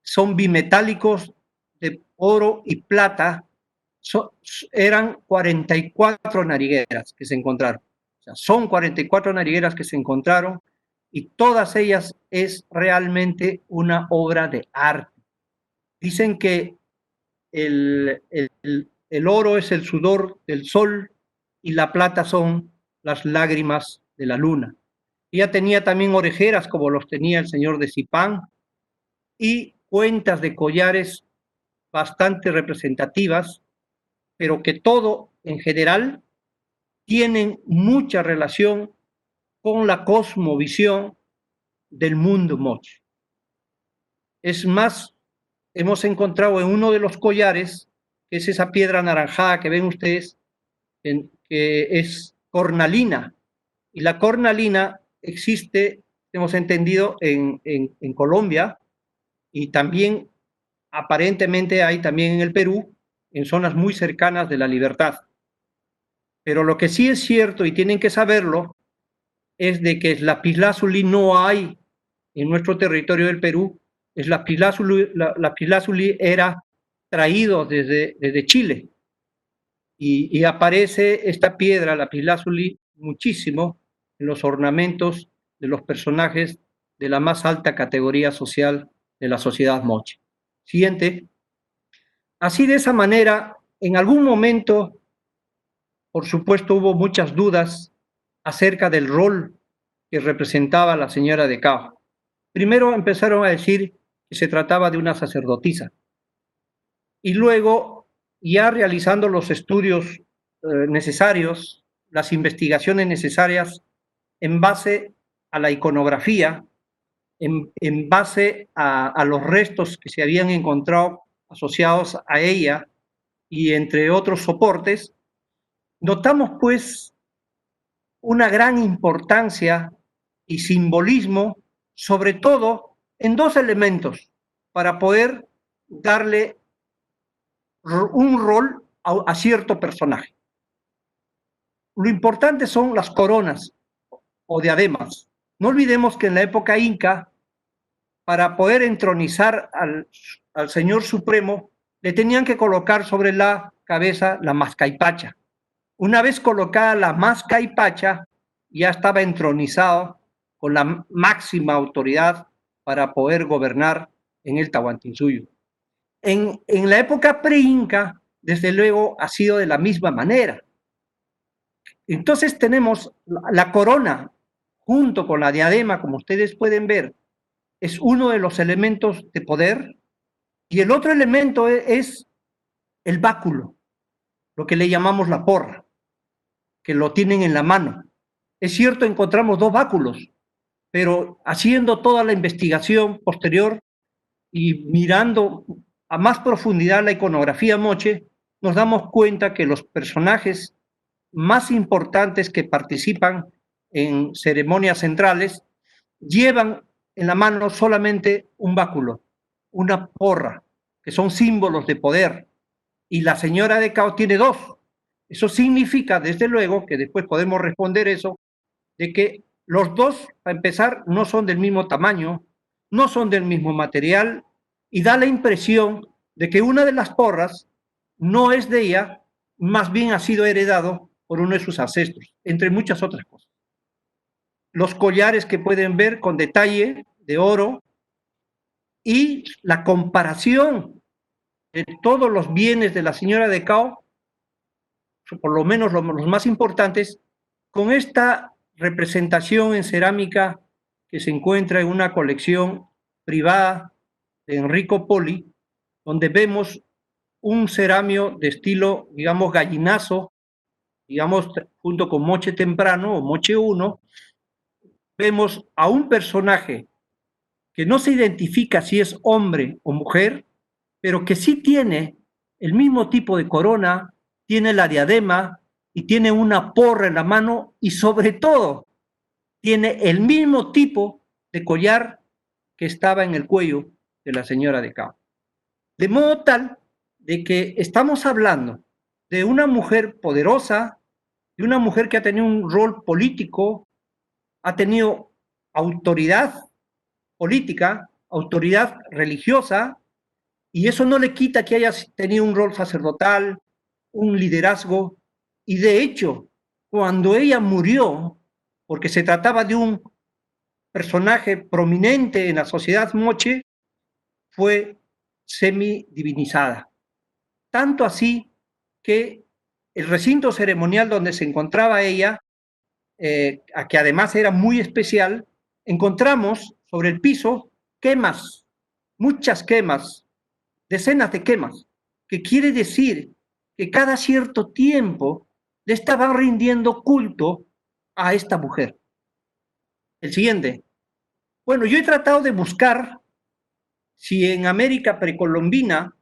Son bimetálicos de oro y plata, eran 44 narigueras que se encontraron. O sea, son 44 narigueras que se encontraron y todas ellas es realmente una obra de arte. Dicen que el oro es el sudor del sol y la plata son las lágrimas de la luna. Ella tenía también orejeras como los tenía el señor de Zipán y cuentas de collares bastante representativas, pero que todo en general tienen mucha relación con la cosmovisión del mundo moche. Es más, hemos encontrado en uno de los collares, que es esa piedra anaranjada que ven ustedes, que es cornalina, y la cornalina existe, hemos entendido, en Colombia, y también aparentemente hay también en el Perú, en zonas muy cercanas de la Libertad. Pero lo que sí es cierto, y tienen que saberlo, es de que lapislázuli no hay en nuestro territorio del Perú. Lapislázuli era traído desde Chile y aparece esta piedra, lapislázuli, muchísimo en los ornamentos de los personajes de la más alta categoría social de la sociedad moche. Siguiente. Así, de esa manera, en algún momento, por supuesto, hubo muchas dudas acerca del rol que representaba la señora de Cao. Primero empezaron a decir que se trataba de una sacerdotisa. Y luego, ya realizando los estudios necesarios, las investigaciones necesarias en base a la iconografía, en base a los restos que se habían encontrado asociados a ella y entre otros soportes, notamos pues una gran importancia y simbolismo, sobre todo en dos elementos, para poder darle un rol a cierto personaje. Lo importante son las coronas o diademas, No olvidemos que en la época inca, para poder entronizar al Señor Supremo, le tenían que colocar sobre la cabeza la mascaipacha. Una vez colocada la mascaipacha, ya estaba entronizado con la máxima autoridad para poder gobernar en el Tahuantinsuyo. En la época pre-inca, desde luego, ha sido de la misma manera. Entonces tenemos la corona, junto con la diadema, como ustedes pueden ver, es uno de los elementos de poder, y el otro elemento es el báculo, lo que le llamamos la porra, que lo tienen en la mano. Es cierto, encontramos dos báculos, pero haciendo toda la investigación posterior y mirando a más profundidad la iconografía moche, nos damos cuenta que los personajes más importantes que participan en ceremonias centrales llevan en la mano solamente un báculo, una porra, que son símbolos de poder, y la señora de Cao tiene dos. Eso significa, desde luego, que después podemos responder eso, de que los dos, para empezar, no son del mismo tamaño, no son del mismo material, y da la impresión de que una de las porras no es de ella, más bien ha sido heredado por uno de sus ancestros, entre muchas otras cosas. Los collares que pueden ver con detalle de oro y la comparación de todos los bienes de la señora de Cao, por lo menos los más importantes, con esta representación en cerámica que se encuentra en una colección privada de Enrico Poli, donde vemos un ceramio de estilo, digamos, gallinazo, digamos, junto con Moche Temprano o Moche 1, vemos a un personaje que no se identifica si es hombre o mujer, pero que sí tiene el mismo tipo de corona, tiene la diadema y tiene una porra en la mano, y sobre todo tiene el mismo tipo de collar que estaba en el cuello de la señora de Cao. De modo tal de que estamos hablando de una mujer poderosa, de una mujer que ha tenido un rol político, ha tenido autoridad política, autoridad religiosa, y eso no le quita que haya tenido un rol sacerdotal, un liderazgo, y de hecho, cuando ella murió, porque se trataba de un personaje prominente en la sociedad moche, fue semidivinizada. Tanto así que el recinto ceremonial donde se encontraba ella, a que además era muy especial, encontramos sobre el piso quemas, muchas quemas, decenas de quemas, que quiere decir que cada cierto tiempo le estaban rindiendo culto a esta mujer. El siguiente. Bueno, yo he tratado de buscar si en América precolombina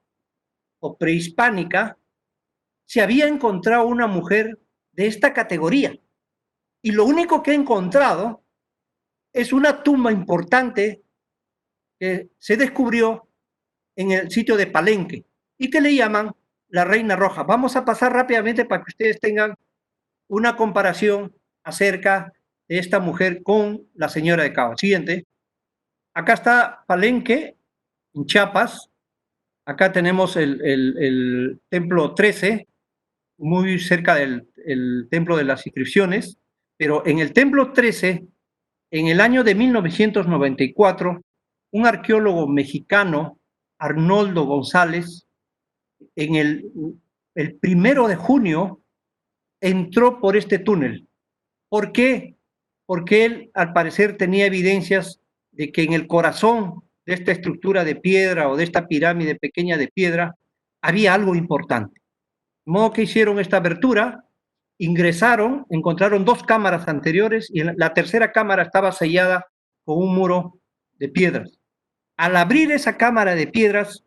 o prehispánica se había encontrado una mujer de esta categoría. Y lo único que he encontrado es una tumba importante que se descubrió en el sitio de Palenque y que le llaman la Reina Roja. Vamos a pasar rápidamente para que ustedes tengan una comparación acerca de esta mujer con la señora de Cao. Siguiente. Acá está Palenque, en Chiapas. Acá tenemos el templo 13, muy cerca del templo de las inscripciones, pero en el templo 13, en el año de 1994, un arqueólogo mexicano, Arnoldo González, en el 1 de junio, entró por este túnel. ¿Por qué? Porque él, al parecer, tenía evidencias de que en el corazón de esta estructura de piedra o de esta pirámide pequeña de piedra había algo importante. De modo que hicieron esta abertura, ingresaron, encontraron dos cámaras anteriores y la tercera cámara estaba sellada con un muro de piedras. Al abrir esa cámara de piedras,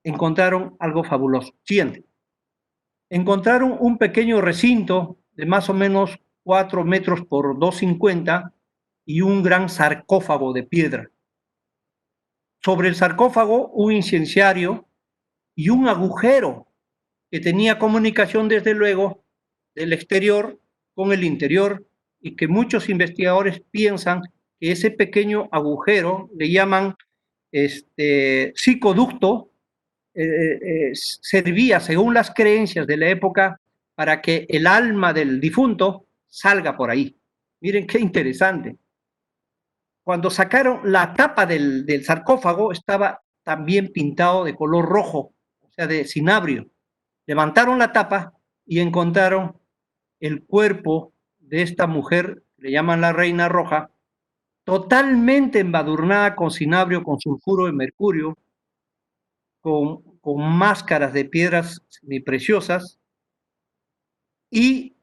encontraron algo fabuloso. Siguiente. Encontraron un pequeño recinto de más o menos 4 metros por 2,50 y un gran sarcófago de piedra. Sobre el sarcófago, un incenciario y un agujero que tenía comunicación, desde luego, del exterior con el interior, y que muchos investigadores piensan que ese pequeño agujero, le llaman psicoducto, servía, según las creencias de la época, para que el alma del difunto salga por ahí. Miren qué interesante. Cuando sacaron la tapa del sarcófago, estaba también pintado de color rojo, o sea, de cinabrio. Levantaron la tapa y encontraron el cuerpo de esta mujer, que le llaman la Reina Roja, totalmente embadurnada con cinabrio, con sulfuro de mercurio, con máscaras de piedras semipreciosas y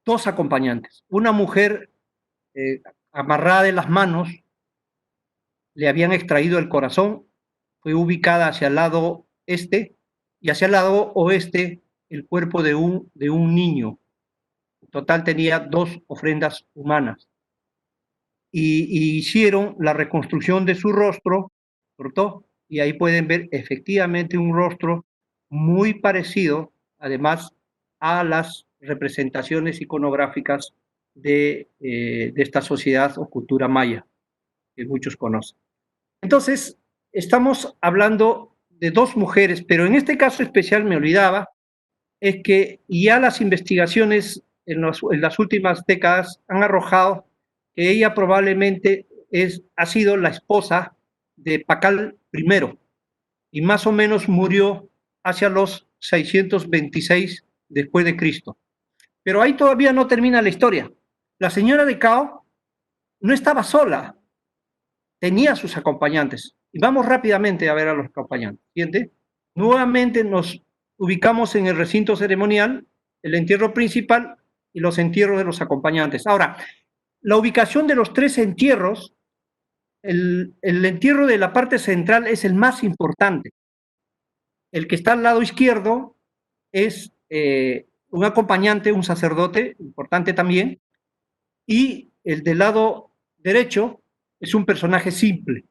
dos acompañantes. Una mujer amarrada de las manos, le habían extraído el corazón, fue ubicada hacia el lado este y hacia el lado oeste el cuerpo de un niño. En total tenía 2 ofrendas humanas. Y hicieron la reconstrucción de su rostro, ¿correcto? Y ahí pueden ver efectivamente un rostro muy parecido, además, a las representaciones iconográficas de esta sociedad o cultura maya, que muchos conocen. Entonces, estamos hablando de 2 mujeres, pero en este caso especial me olvidaba, es que ya las investigaciones en las últimas décadas han arrojado que ella probablemente ha sido la esposa de Pacal I y más o menos murió hacia los 626 después de Cristo. Pero ahí todavía no termina la historia. La señora de Cao no estaba sola, tenía sus acompañantes. Y vamos rápidamente a ver a los acompañantes. ¿Entiende? Nuevamente nos ubicamos en el recinto ceremonial, el entierro principal y los entierros de los acompañantes. Ahora, la ubicación de los 3 entierros, el entierro de la parte central es el más importante. El que está al lado izquierdo es un acompañante, un sacerdote, importante también, y el del lado derecho es un personaje simple.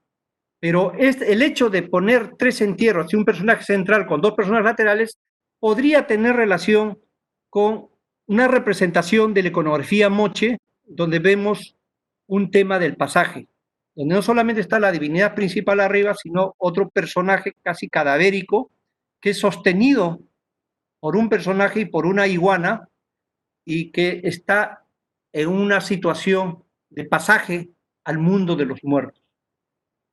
Pero el hecho de poner 3 entierros y un personaje central con 2 personajes laterales podría tener relación con una representación de la iconografía moche, donde vemos un tema del pasaje, donde no solamente está la divinidad principal arriba, sino otro personaje casi cadavérico, que es sostenido por un personaje y por una iguana, y que está en una situación de pasaje al mundo de los muertos.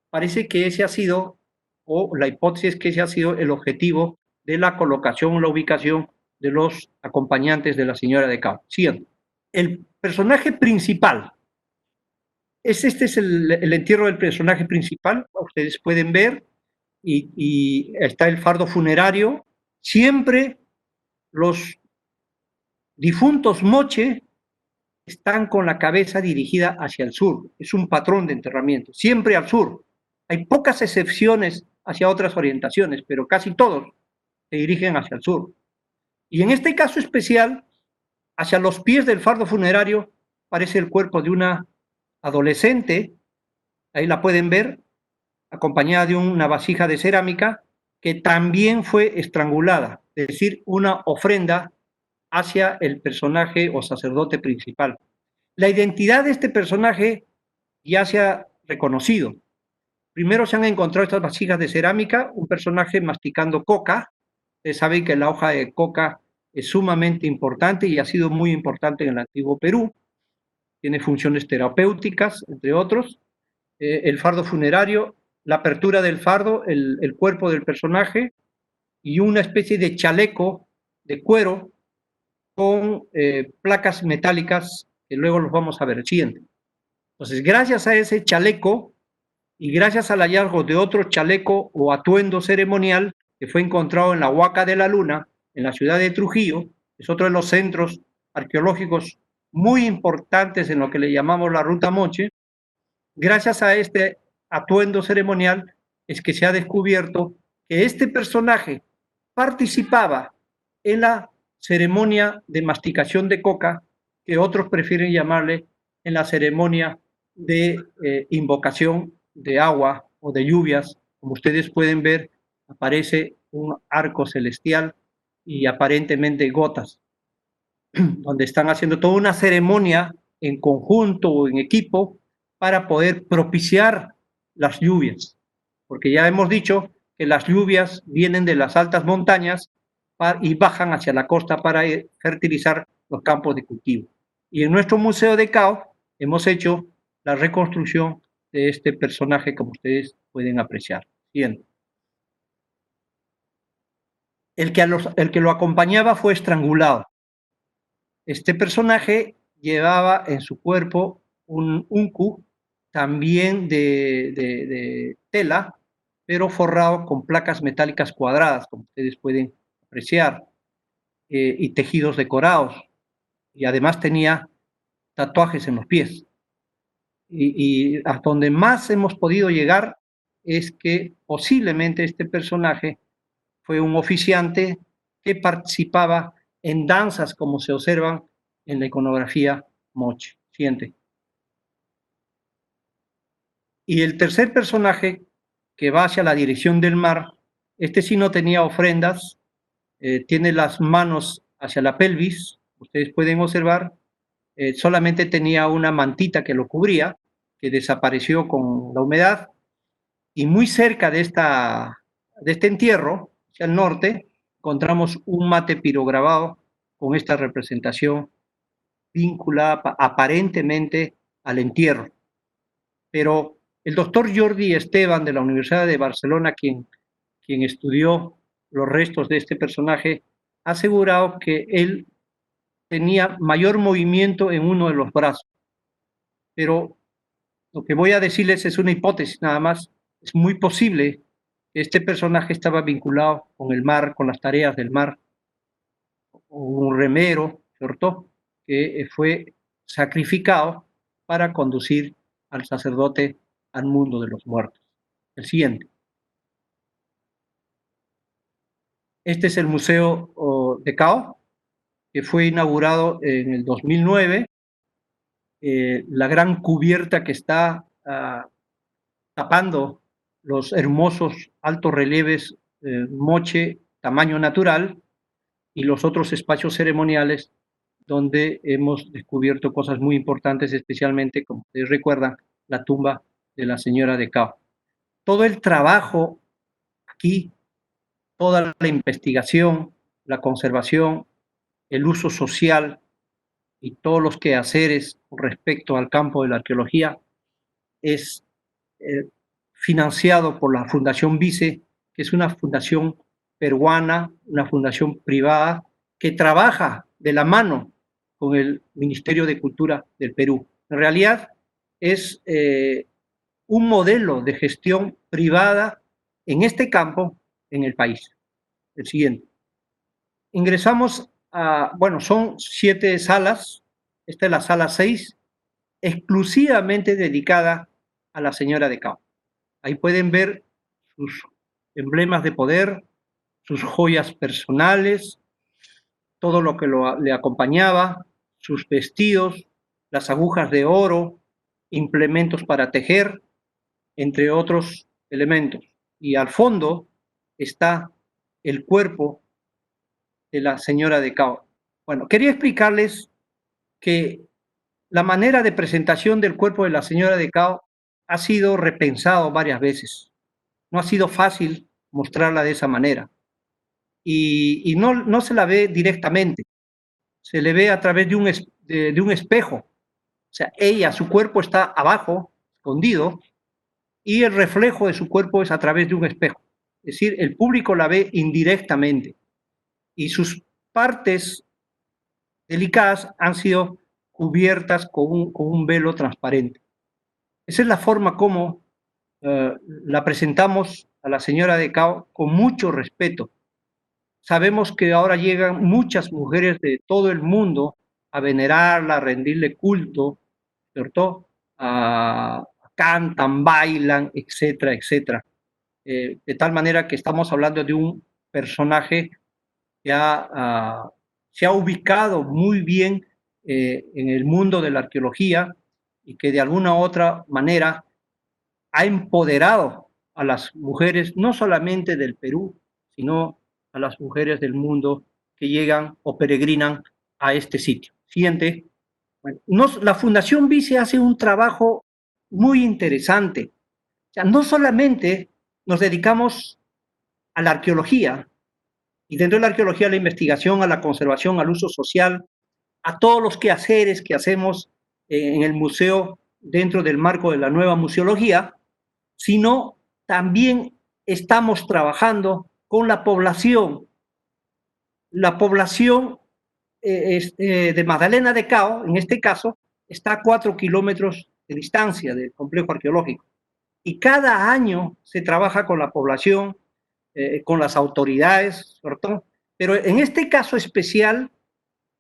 Parece que ese ha sido, o la hipótesis es que ese ha sido el objetivo de la colocación o la ubicación de los acompañantes de la señora de Cao. Siguiente. El personaje principal, este es el entierro del personaje principal, ustedes pueden ver, y está el fardo funerario. Siempre los difuntos moche están con la cabeza dirigida hacia el sur, es un patrón de enterramiento, siempre al sur. Hay pocas excepciones hacia otras orientaciones, pero casi todos se dirigen hacia el sur. Y en este caso especial, hacia los pies del fardo funerario, aparece el cuerpo de una adolescente, ahí la pueden ver, acompañada de una vasija de cerámica, que también fue estrangulada, es decir, una ofrenda hacia el personaje o sacerdote principal. La identidad de este personaje ya se ha reconocido. Primero se han encontrado estas vasijas de cerámica, un personaje masticando coca. Ustedes saben que la hoja de coca es sumamente importante y ha sido muy importante en el antiguo Perú. Tiene funciones terapéuticas, entre otros. El fardo funerario, la apertura del fardo, el cuerpo del personaje y una especie de chaleco de cuero con placas metálicas que luego los vamos a ver. El siguiente. Entonces, gracias a ese chaleco y gracias al hallazgo de otro chaleco o atuendo ceremonial que fue encontrado en la Huaca de la Luna, en la ciudad de Trujillo, es otro de los centros arqueológicos muy importantes en lo que le llamamos la Ruta Moche. Gracias a este atuendo ceremonial es que se ha descubierto que este personaje participaba en la ceremonia de masticación de coca, que otros prefieren llamarle en la ceremonia de invocación de agua o de lluvias. Como ustedes pueden ver, aparece un arco celestial y aparentemente gotas, donde están haciendo toda una ceremonia en conjunto o en equipo para poder propiciar las lluvias, porque ya hemos dicho que las lluvias vienen de las altas montañas y bajan hacia la costa para fertilizar los campos de cultivo. Y en nuestro Museo de Cao hemos hecho la reconstrucción de este personaje, como ustedes pueden apreciar. Bien. El que lo acompañaba fue estrangulado. Este personaje llevaba en su cuerpo un unku, también de tela, pero forrado con placas metálicas cuadradas, como ustedes pueden apreciar, y tejidos decorados. Y además tenía tatuajes en los pies. Y hasta donde más hemos podido llegar es que posiblemente este personaje fue un oficiante que participaba en danzas como se observan en la iconografía moche. Siguiente. Y el tercer personaje que va hacia la dirección del mar, este sí no tenía ofrendas, tiene las manos hacia la pelvis, ustedes pueden observar, solamente tenía una mantita que lo cubría, que desapareció con la humedad, y muy cerca de este entierro, hacia el norte, encontramos un mate pirograbado con esta representación vinculada aparentemente al entierro. Pero el doctor Jordi Esteban de la Universidad de Barcelona, quien estudió los restos de este personaje, ha asegurado que él tenía mayor movimiento en uno de los brazos. Pero lo que voy a decirles es una hipótesis nada más. Es muy posible que este personaje estaba vinculado con el mar, con las tareas del mar, un remero, ¿cierto?, que fue sacrificado para conducir al sacerdote al mundo de los muertos. El siguiente. Este es el Museo de Cao, que fue inaugurado en el 2009. La gran cubierta que está tapando los hermosos altos relieves moche tamaño natural y los otros espacios ceremoniales donde hemos descubierto cosas muy importantes, especialmente, como ustedes recuerdan, la tumba de la señora de Cao. Todo el trabajo aquí, toda la investigación, la conservación, el uso social y todos los quehaceres respecto al campo de la arqueología es financiado por la Fundación Vice, que es una fundación peruana, una fundación privada que trabaja de la mano con el Ministerio de Cultura del Perú. En realidad es un modelo de gestión privada en este campo en el país. El siguiente. Ingresamos bueno, son 7 salas, esta es la sala 6, exclusivamente dedicada a la señora de Cao. Ahí pueden ver sus emblemas de poder, sus joyas personales, todo lo que le acompañaba, sus vestidos, las agujas de oro, implementos para tejer, entre otros elementos. Y al fondo está el cuerpo de la señora de Cao. Bueno, quería explicarles que la manera de presentación del cuerpo de la señora de Cao ha sido repensado varias veces. No ha sido fácil mostrarla de esa manera. Y no se la ve directamente, se le ve a través de un espejo. O sea, su cuerpo está abajo, escondido, y el reflejo de su cuerpo es a través de un espejo. Es decir, el público la ve indirectamente. Y sus partes delicadas han sido cubiertas con un velo transparente. Esa es la forma como la presentamos a la señora de Cao con mucho respeto. Sabemos que ahora llegan muchas mujeres de todo el mundo a venerarla, a rendirle culto, ¿cierto? Cantan, bailan, etcétera, etcétera. De tal manera que estamos hablando de un personaje que se ha ubicado muy bien en el mundo de la arqueología y que de alguna u otra manera ha empoderado a las mujeres, no solamente del Perú, sino a las mujeres del mundo que llegan o peregrinan a este sitio. Siguiente. Bueno, la Fundación Vice hace un trabajo muy interesante. O sea, no solamente nos dedicamos a la arqueología, y dentro de la arqueología a la investigación, a la conservación, al uso social, a todos los quehaceres que hacemos en el museo dentro del marco de la nueva museología, sino también estamos trabajando con la población. La población de Magdalena de Cao, en este caso, está a 4 kilómetros de distancia del complejo arqueológico. Y cada año se trabaja con la población, con las autoridades, ¿cierto? Pero en este caso especial,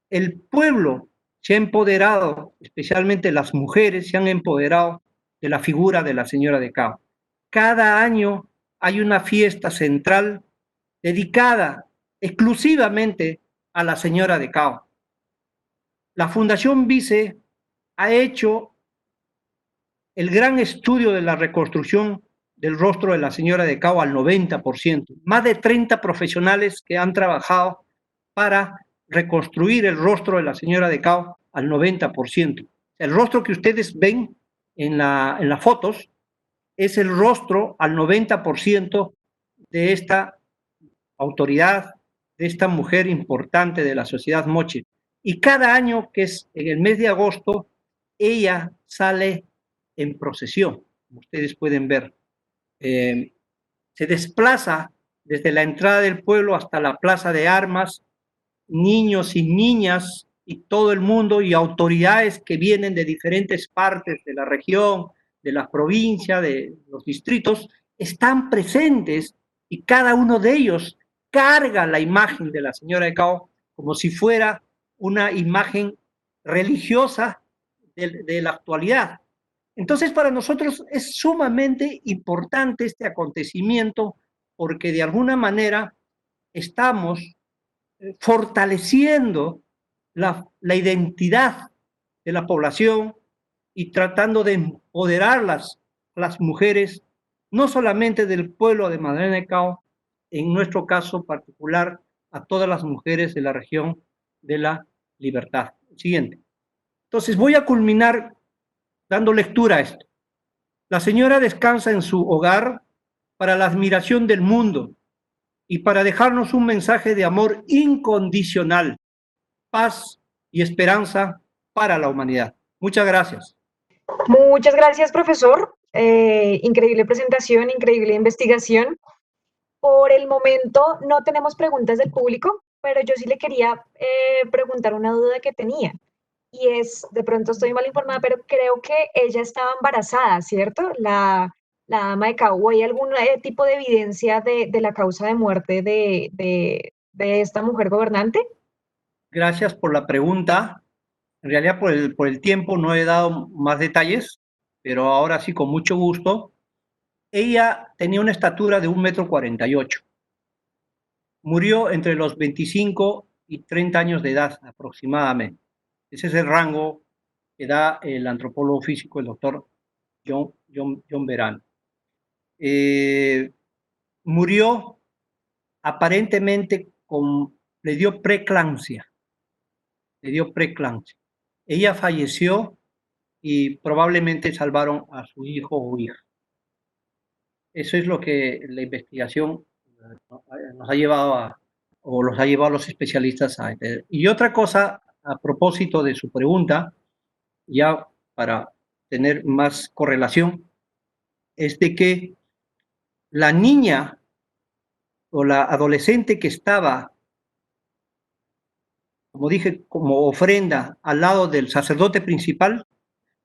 el pueblo se ha empoderado, especialmente las mujeres se han empoderado de la figura de la señora de Cao. Cada año hay una fiesta central dedicada exclusivamente a la señora de Cao. La Fundación Vice ha hecho el gran estudio de la reconstrucción del rostro de la señora de Cao al 90%. Más de 30 profesionales que han trabajado para reconstruir el rostro de la señora de Cao al 90%. El rostro que ustedes ven en las fotos es el rostro al 90% de esta autoridad, de esta mujer importante de la sociedad moche. Y cada año, que es en el mes de agosto, ella sale en procesión, como ustedes pueden ver. Se desplaza desde la entrada del pueblo hasta la plaza de armas, niños y niñas y todo el mundo y autoridades que vienen de diferentes partes de la región, de la provincia, de los distritos, están presentes y cada uno de ellos carga la imagen de la señora de Cao como si fuera una imagen religiosa de la actualidad. Entonces, para nosotros es sumamente importante este acontecimiento porque de alguna manera estamos fortaleciendo la identidad de la población y tratando de empoderar las mujeres, no solamente del pueblo de Magdalena de Cao, en nuestro caso particular, a todas las mujeres de la región de la Libertad. Siguiente. Entonces, voy a culminar dando lectura a esto. La señora descansa en su hogar para la admiración del mundo y para dejarnos un mensaje de amor incondicional, paz y esperanza para la humanidad. Muchas gracias. Muchas gracias, profesor. Increíble presentación, increíble investigación. Por el momento no tenemos preguntas del público, pero yo sí le quería preguntar una duda que tenía. Y es, de pronto estoy mal informada, pero creo que ella estaba embarazada, ¿cierto? La dama de Cao. ¿Hay algún tipo de evidencia de la causa de muerte de esta mujer gobernante? Gracias por la pregunta. En realidad, por el tiempo no he dado más detalles, pero ahora sí, con mucho gusto. Ella tenía una estatura de 1,48 m. Murió entre los 25 y 30 años de edad aproximadamente. Ese es el rango que da el antropólogo físico, el doctor John Verano. Murió aparentemente le dio preeclampsia. Ella falleció y probablemente salvaron a su hijo o hija. Eso es lo que la investigación nos ha llevado o los ha llevado a los especialistas a entender. Y otra cosa, a propósito de su pregunta, ya para tener más correlación, es de que la niña o la adolescente que estaba, como dije, como ofrenda al lado del sacerdote principal,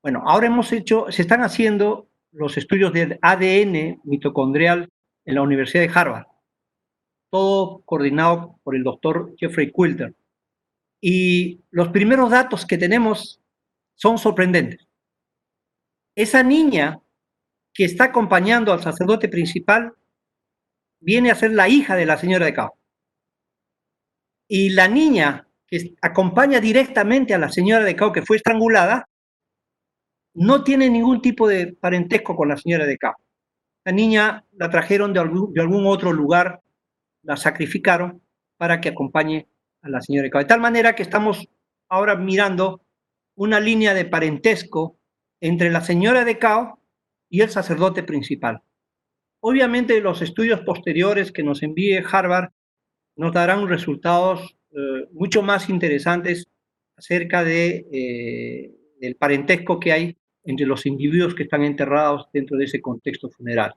bueno, ahora se están haciendo los estudios del ADN mitocondrial en la Universidad de Harvard, todo coordinado por el doctor Jeffrey Quilter. Y los primeros datos que tenemos son sorprendentes. Esa niña que está acompañando al sacerdote principal viene a ser la hija de la señora de Cao. Y la niña que acompaña directamente a la señora de Cao, que fue estrangulada, no tiene ningún tipo de parentesco con la señora de Cao. La niña la trajeron de algún otro lugar, la sacrificaron para que acompañe a la señora de Cao. De tal manera que estamos ahora mirando una línea de parentesco entre la señora de Cao y el sacerdote principal. Obviamente los estudios posteriores que nos envíe Harvard nos darán resultados mucho más interesantes acerca del parentesco que hay entre los individuos que están enterrados dentro de ese contexto funeral.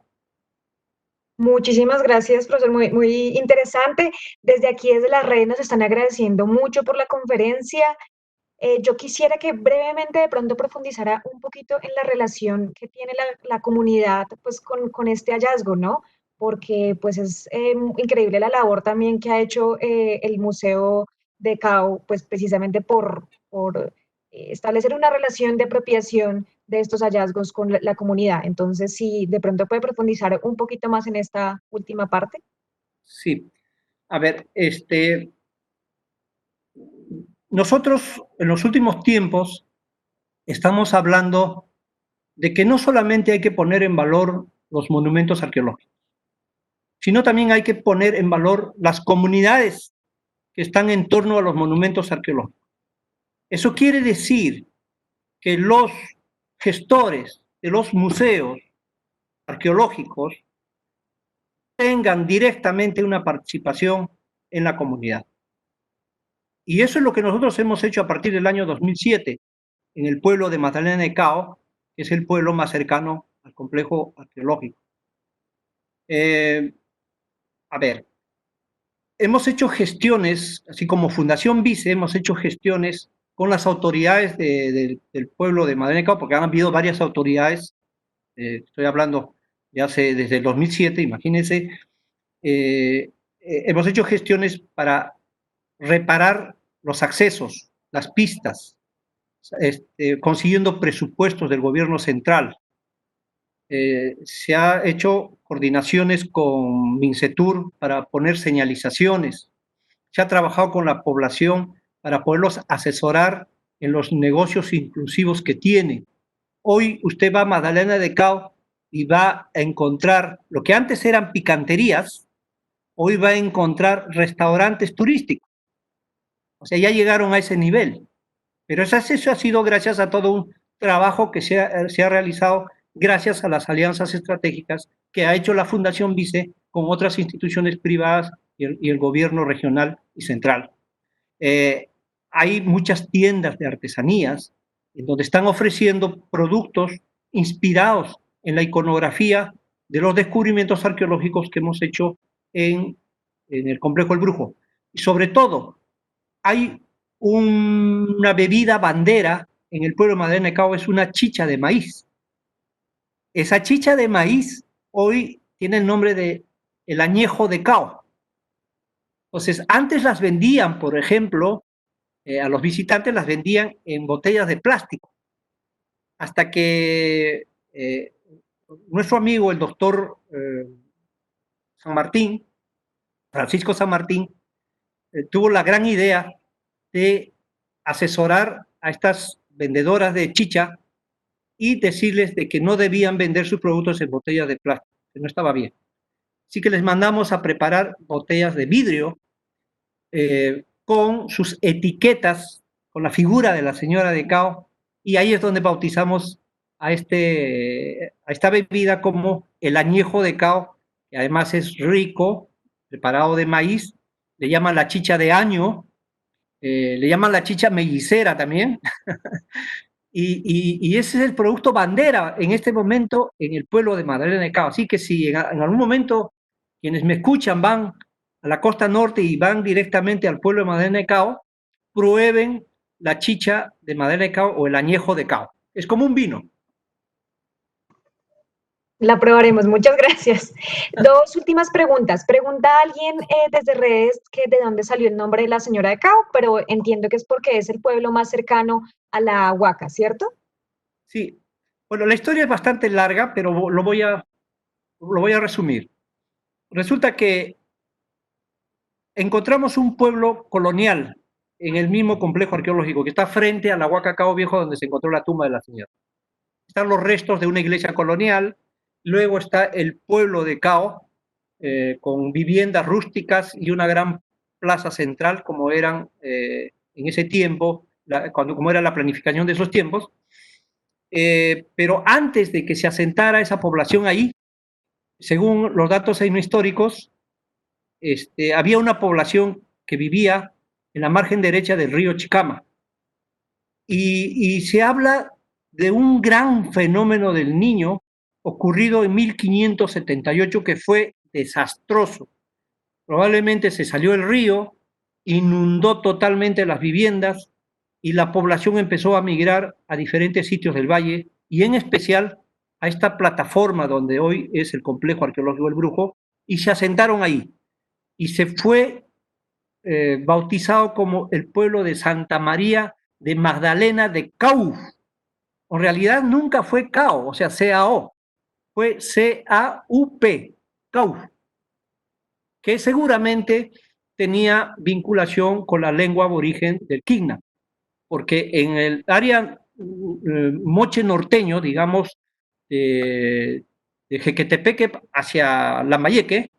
Muchísimas gracias, profesor. Muy interesante. Desde aquí, desde la red, nos están agradeciendo mucho por la conferencia. Yo quisiera que brevemente de pronto profundizara un poquito en la relación que tiene la comunidad pues, con este hallazgo, ¿no? Porque pues es increíble la labor también que ha hecho el Museo de Cao, pues precisamente por establecer una relación de apropiación de estos hallazgos con la comunidad. Entonces, si de pronto puede profundizar un poquito más en esta última parte. Sí, a ver, nosotros en los últimos tiempos estamos hablando de que no solamente hay que poner en valor los monumentos arqueológicos, sino también hay que poner en valor las comunidades que están en torno a los monumentos arqueológicos. Eso quiere decir que los gestores de los museos arqueológicos tengan directamente una participación en la comunidad. Y eso es lo que nosotros hemos hecho a partir del año 2007 en el pueblo de Magdalena de Cao, que es el pueblo más cercano al complejo arqueológico. A ver, hemos hecho gestiones, así como Fundación Vice, hemos hecho gestiones con las autoridades del pueblo de Magdalena de Cao, porque han habido varias autoridades, estoy hablando desde el 2007, imagínense, hemos hecho gestiones para reparar los accesos, las pistas, consiguiendo presupuestos del gobierno central. Se ha hecho coordinaciones con Mincetur para poner señalizaciones. Se ha trabajado con la población para poderlos asesorar en los negocios inclusivos que tienen. Hoy usted va a Magdalena de Cao y va a encontrar lo que antes eran picanterías, hoy va a encontrar restaurantes turísticos. O sea, ya llegaron a ese nivel. Pero eso ha sido gracias a todo un trabajo que se ha realizado gracias a las alianzas estratégicas que ha hecho la Fundación Vice con otras instituciones privadas y el gobierno regional y central. Hay muchas tiendas de artesanías en donde están ofreciendo productos inspirados en la iconografía de los descubrimientos arqueológicos que hemos hecho en el complejo El Brujo. Y sobre todo, hay una bebida bandera en el pueblo de Magdalena de Cao, es una chicha de maíz. Esa chicha de maíz hoy tiene el nombre de el añejo de Cao. Entonces, antes las vendían, por ejemplo, a los visitantes las vendían en botellas de plástico, hasta que nuestro amigo, el doctor San Martín, Francisco San Martín, tuvo la gran idea de asesorar a estas vendedoras de chicha y decirles de que no debían vender sus productos en botellas de plástico, que no estaba bien. Así que les mandamos a preparar botellas de vidrio con sus etiquetas, con la figura de la señora de Cao, y ahí es donde bautizamos a esta bebida como el añejo de Cao, que además es rico, preparado de maíz, le llaman la chicha de año, le llaman la chicha mellicera también, y ese es el producto bandera en este momento en el pueblo de Magdalena de Cao. Así que si en algún momento quienes me escuchan van a la costa norte y van directamente al pueblo de Magdalena de Cao, prueben la chicha de Magdalena de Cao o el añejo de Cao. Es como un vino. La probaremos, muchas gracias. Dos últimas preguntas. Pregunta a alguien desde redes que de dónde salió el nombre de la señora de Cao, pero entiendo que es porque es el pueblo más cercano a la Huaca, ¿cierto? Sí. Bueno, la historia es bastante larga, pero lo voy a resumir. Resulta que encontramos un pueblo colonial en el mismo complejo arqueológico que está frente a la Huaca Cao Viejo donde se encontró la tumba de la señora. Están los restos de una iglesia colonial, luego está el pueblo de Cao, con viviendas rústicas y una gran plaza central como eran en ese tiempo cómo era la planificación de esos tiempos. Pero antes de que se asentara esa población ahí, según los datos históricos, había una población que vivía en la margen derecha del río Chicama. Y se habla de un gran fenómeno del Niño ocurrido en 1578 que fue desastroso. Probablemente se salió el río, inundó totalmente las viviendas y la población empezó a migrar a diferentes sitios del valle y en especial a esta plataforma donde hoy es el complejo arqueológico El Brujo, y se asentaron ahí. Y se fue bautizado como el pueblo de Santa María de Magdalena de Cau. En realidad nunca fue Cao, o sea, C-A-O, fue C-A-U-P, Cau, que seguramente tenía vinculación con la lengua aborigen del Quigna, porque en el área moche norteño, digamos, de Jequetepeque hacia Lambayeque,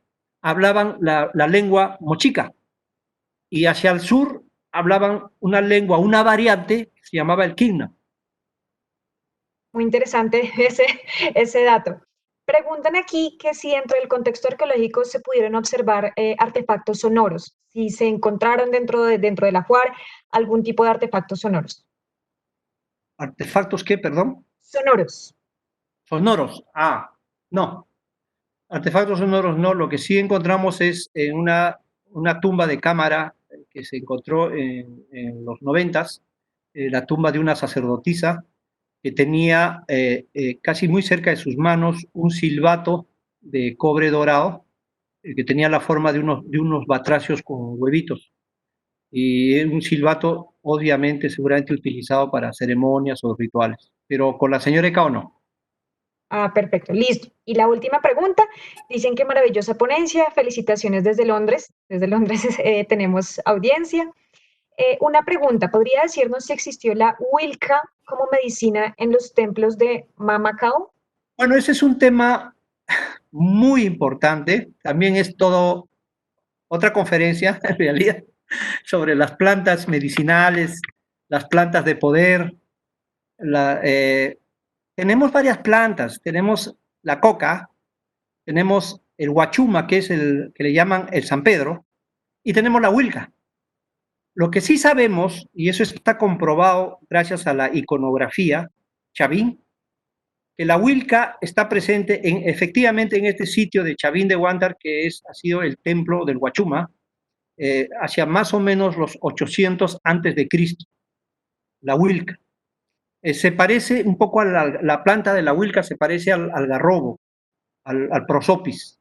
hablaban la lengua mochica, y hacia el sur hablaban una lengua, una variante que se llamaba el Quigna. Muy interesante ese dato. Preguntan aquí que si dentro del contexto arqueológico se pudieron observar artefactos sonoros, si se encontraron dentro de la Juar algún tipo de artefactos sonoros. ¿Artefactos qué, perdón? Sonoros. Sonoros. Ah, no. Artefactos sonoros no. Lo que sí encontramos es una tumba de cámara que se encontró en los 90s, la tumba de una sacerdotisa que tenía casi muy cerca de sus manos un silbato de cobre dorado que tenía la forma de unos batracios con huevitos. Y un silbato, obviamente, seguramente utilizado para ceremonias o rituales. Pero con la señora Eka o no. Ah, perfecto, listo. Y la última pregunta, dicen que maravillosa ponencia, felicitaciones desde Londres tenemos audiencia. Una pregunta, ¿podría decirnos si existió la Wilca como medicina en los templos de Mamacao? Bueno, ese es un tema muy importante. También es todo otra conferencia, en realidad, sobre las plantas medicinales, las plantas de poder. Tenemos varias plantas. Tenemos la coca, tenemos el huachuma, que es el que le llaman el San Pedro, y tenemos la huilca. Lo que sí sabemos, y eso está comprobado gracias a la iconografía chavín, que la huilca está presente efectivamente en este sitio de Chavín de Huántar, que ha sido el templo del Huachuma, hacia más o menos los 800 antes de Cristo, la huilca. Se parece un poco a la planta de la huilca, se parece al algarrobo, al prosopis,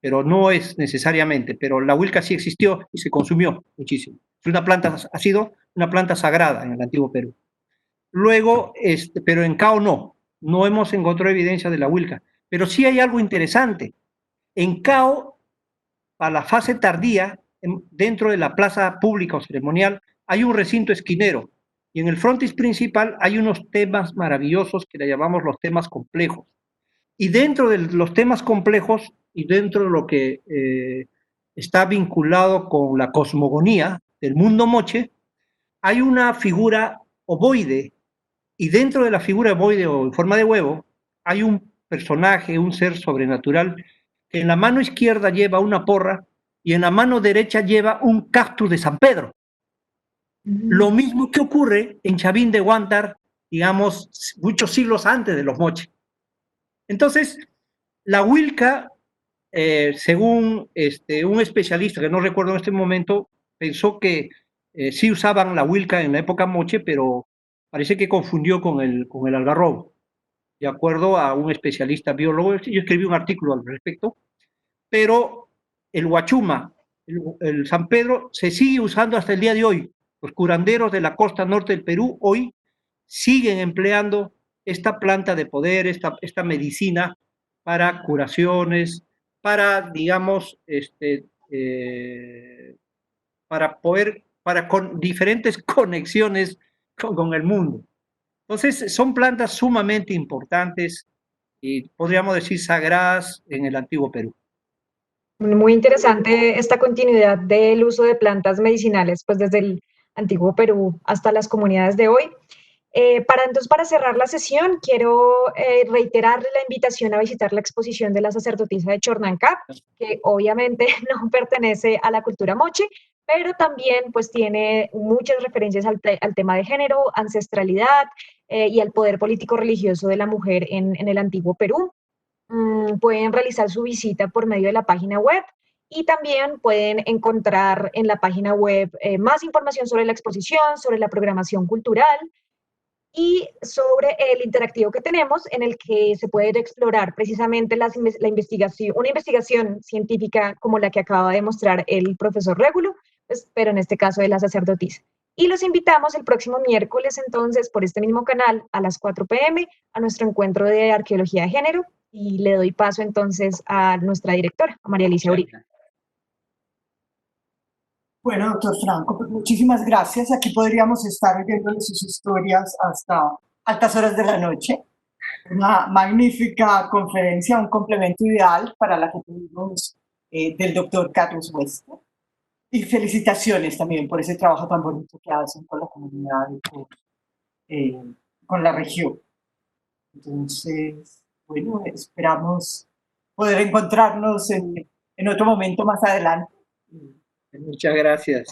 pero no es necesariamente, pero la huilca sí existió y se consumió muchísimo. Ha sido una planta sagrada en el antiguo Perú. Luego, pero en Cao no hemos encontrado evidencia de la huilca, pero sí hay algo interesante. En Cao, a la fase tardía, dentro de la plaza pública o ceremonial, hay un recinto esquinero, y en el frontis principal hay unos temas maravillosos que le llamamos los temas complejos. Y dentro de los temas complejos y dentro de lo que está vinculado con la cosmogonía del mundo moche, hay una figura ovoide, y dentro de la figura ovoide o en forma de huevo hay un personaje, un ser sobrenatural, que en la mano izquierda lleva una porra y en la mano derecha lleva un cactus de San Pedro. Lo mismo que ocurre en Chavín de Huántar, digamos, muchos siglos antes de los moches. Entonces, la huilca, según un especialista, que no recuerdo en este momento, pensó que sí usaban la huilca en la época moche, pero parece que confundió con el algarrobo. De acuerdo a un especialista biólogo, yo escribí un artículo al respecto, pero el huachuma, el San Pedro, se sigue usando hasta el día de hoy. Los curanderos de la costa norte del Perú hoy siguen empleando esta planta de poder, esta medicina para curaciones, para, digamos, para con diferentes conexiones con el mundo. Entonces, son plantas sumamente importantes y podríamos decir sagradas en el antiguo Perú. Muy interesante esta continuidad del uso de plantas medicinales, pues desde el Antiguo Perú hasta las comunidades de hoy. Para cerrar la sesión, quiero reiterar la invitación a visitar la exposición de la sacerdotisa de Chornancap, que obviamente no pertenece a la cultura moche, pero también pues tiene muchas referencias al tema de género, ancestralidad y al poder político religioso de la mujer en el antiguo Perú. Pueden realizar su visita por medio de la página web y también pueden encontrar en la página web más información sobre la exposición, sobre la programación cultural y sobre el interactivo que tenemos en el que se puede explorar precisamente la investigación, una investigación científica como la que acaba de mostrar el profesor Régulo, pues, pero en este caso de la sacerdotisa. Y los invitamos el próximo miércoles entonces por este mismo canal a las 4 p.m. a nuestro encuentro de arqueología de género y le doy paso entonces a nuestra directora, a María Alicia Uribe. Bueno, doctor Franco, pues muchísimas gracias. Aquí podríamos estar oyéndole sus historias hasta altas horas de la noche. Una magnífica conferencia, un complemento ideal para la que tuvimos del doctor Carlos Huesca. Y felicitaciones también por ese trabajo tan bonito que hacen con la comunidad y con la región. Entonces, bueno, esperamos poder encontrarnos en otro momento más adelante. Muchas gracias.